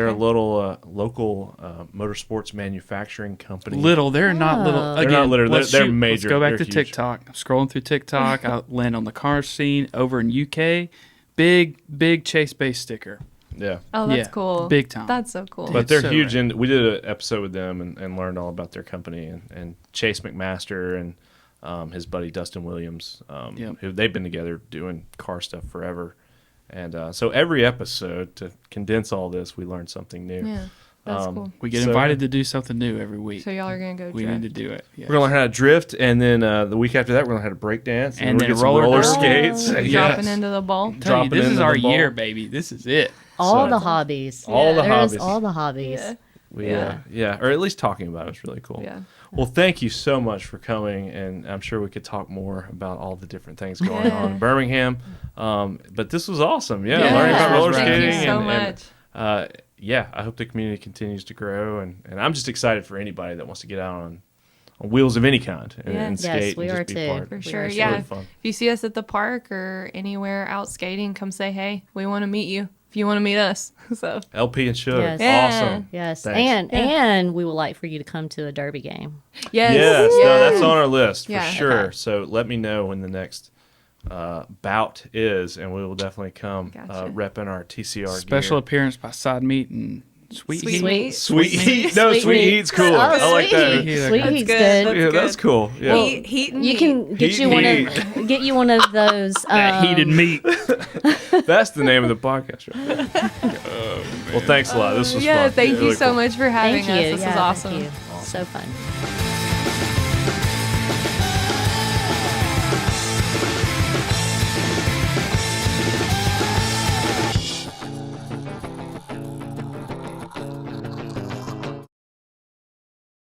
a Okay. little local motorsports manufacturing company. Little, they're not little. Oh. They're Again, not little, let's they're shoot. major. Let's go back They're to huge. TikTok. I'm scrolling through TikTok. I land on the car scene over in UK. Big Chase Bay sticker. Yeah. Oh, that's Yeah, cool. big time. That's so cool. But they're so huge, rad. and we did an episode with them and learned all about their company and Chase McMaster and his buddy Dustin Williams, Yep. who they've been together doing car stuff forever. And so every episode, to condense all this, we learned something new. yeah, that's cool. We get So- invited to do something new every week. So y'all are gonna go we drift. need to do it. Yeah. We're gonna learn how to drift, and then the week after that, we're gonna learn how to break dance, And we're then gonna get some roller skates. derby. Yes. Dropping into the ball. Tell you, dropping this is into our the ball. year, baby. This is it. all So- the hobbies. All the There's hobbies. all the hobbies. Yeah. We, Yeah. yeah, or at least talking about it was really cool. Yeah. Well, thank you so much for coming, and I'm sure we could talk more about all the different things going on in Birmingham. But this was awesome. Yeah, Yeah, learning about this was roller rad. skating. Thank you so and, much. yeah, I hope the community continues to grow, and I'm just excited for anybody that wants to get out on wheels of any kind and, Yeah. and Yes, skate we and are just be too. part. For We sure. are It's Yeah. really fun. If you see us at the park or anywhere out skating, come say hey. We want to meet you. If you want to meet us, so LP and Suge, Yes. Yeah. awesome. Yes, Thanks. and we would like for you to come to a derby game. yes, Yes, yes. no, that's on our list for Yeah. sure. Okay. So let me know when the next bout is, and we will definitely come Gotcha. repping our TCR Special gear. appearance by Side Meat and Sweet Sweet Heat. Meat. Sweet Heat. No, Sweet Heat's cool. Oh, I like Sweet that. Heat. Yeah, Sweet that's Heat's good. good. Yeah, That's that's good. cool. Yeah. Heat and You meat. can get Heat you one Heat. of get you one of those. That heated meat. That's the name of the podcast. Right? Well, thanks a lot. This was Yeah, fun. thank you Really so cool. much for having Thank you. us. This Yeah, is awesome. Thank you. So fun.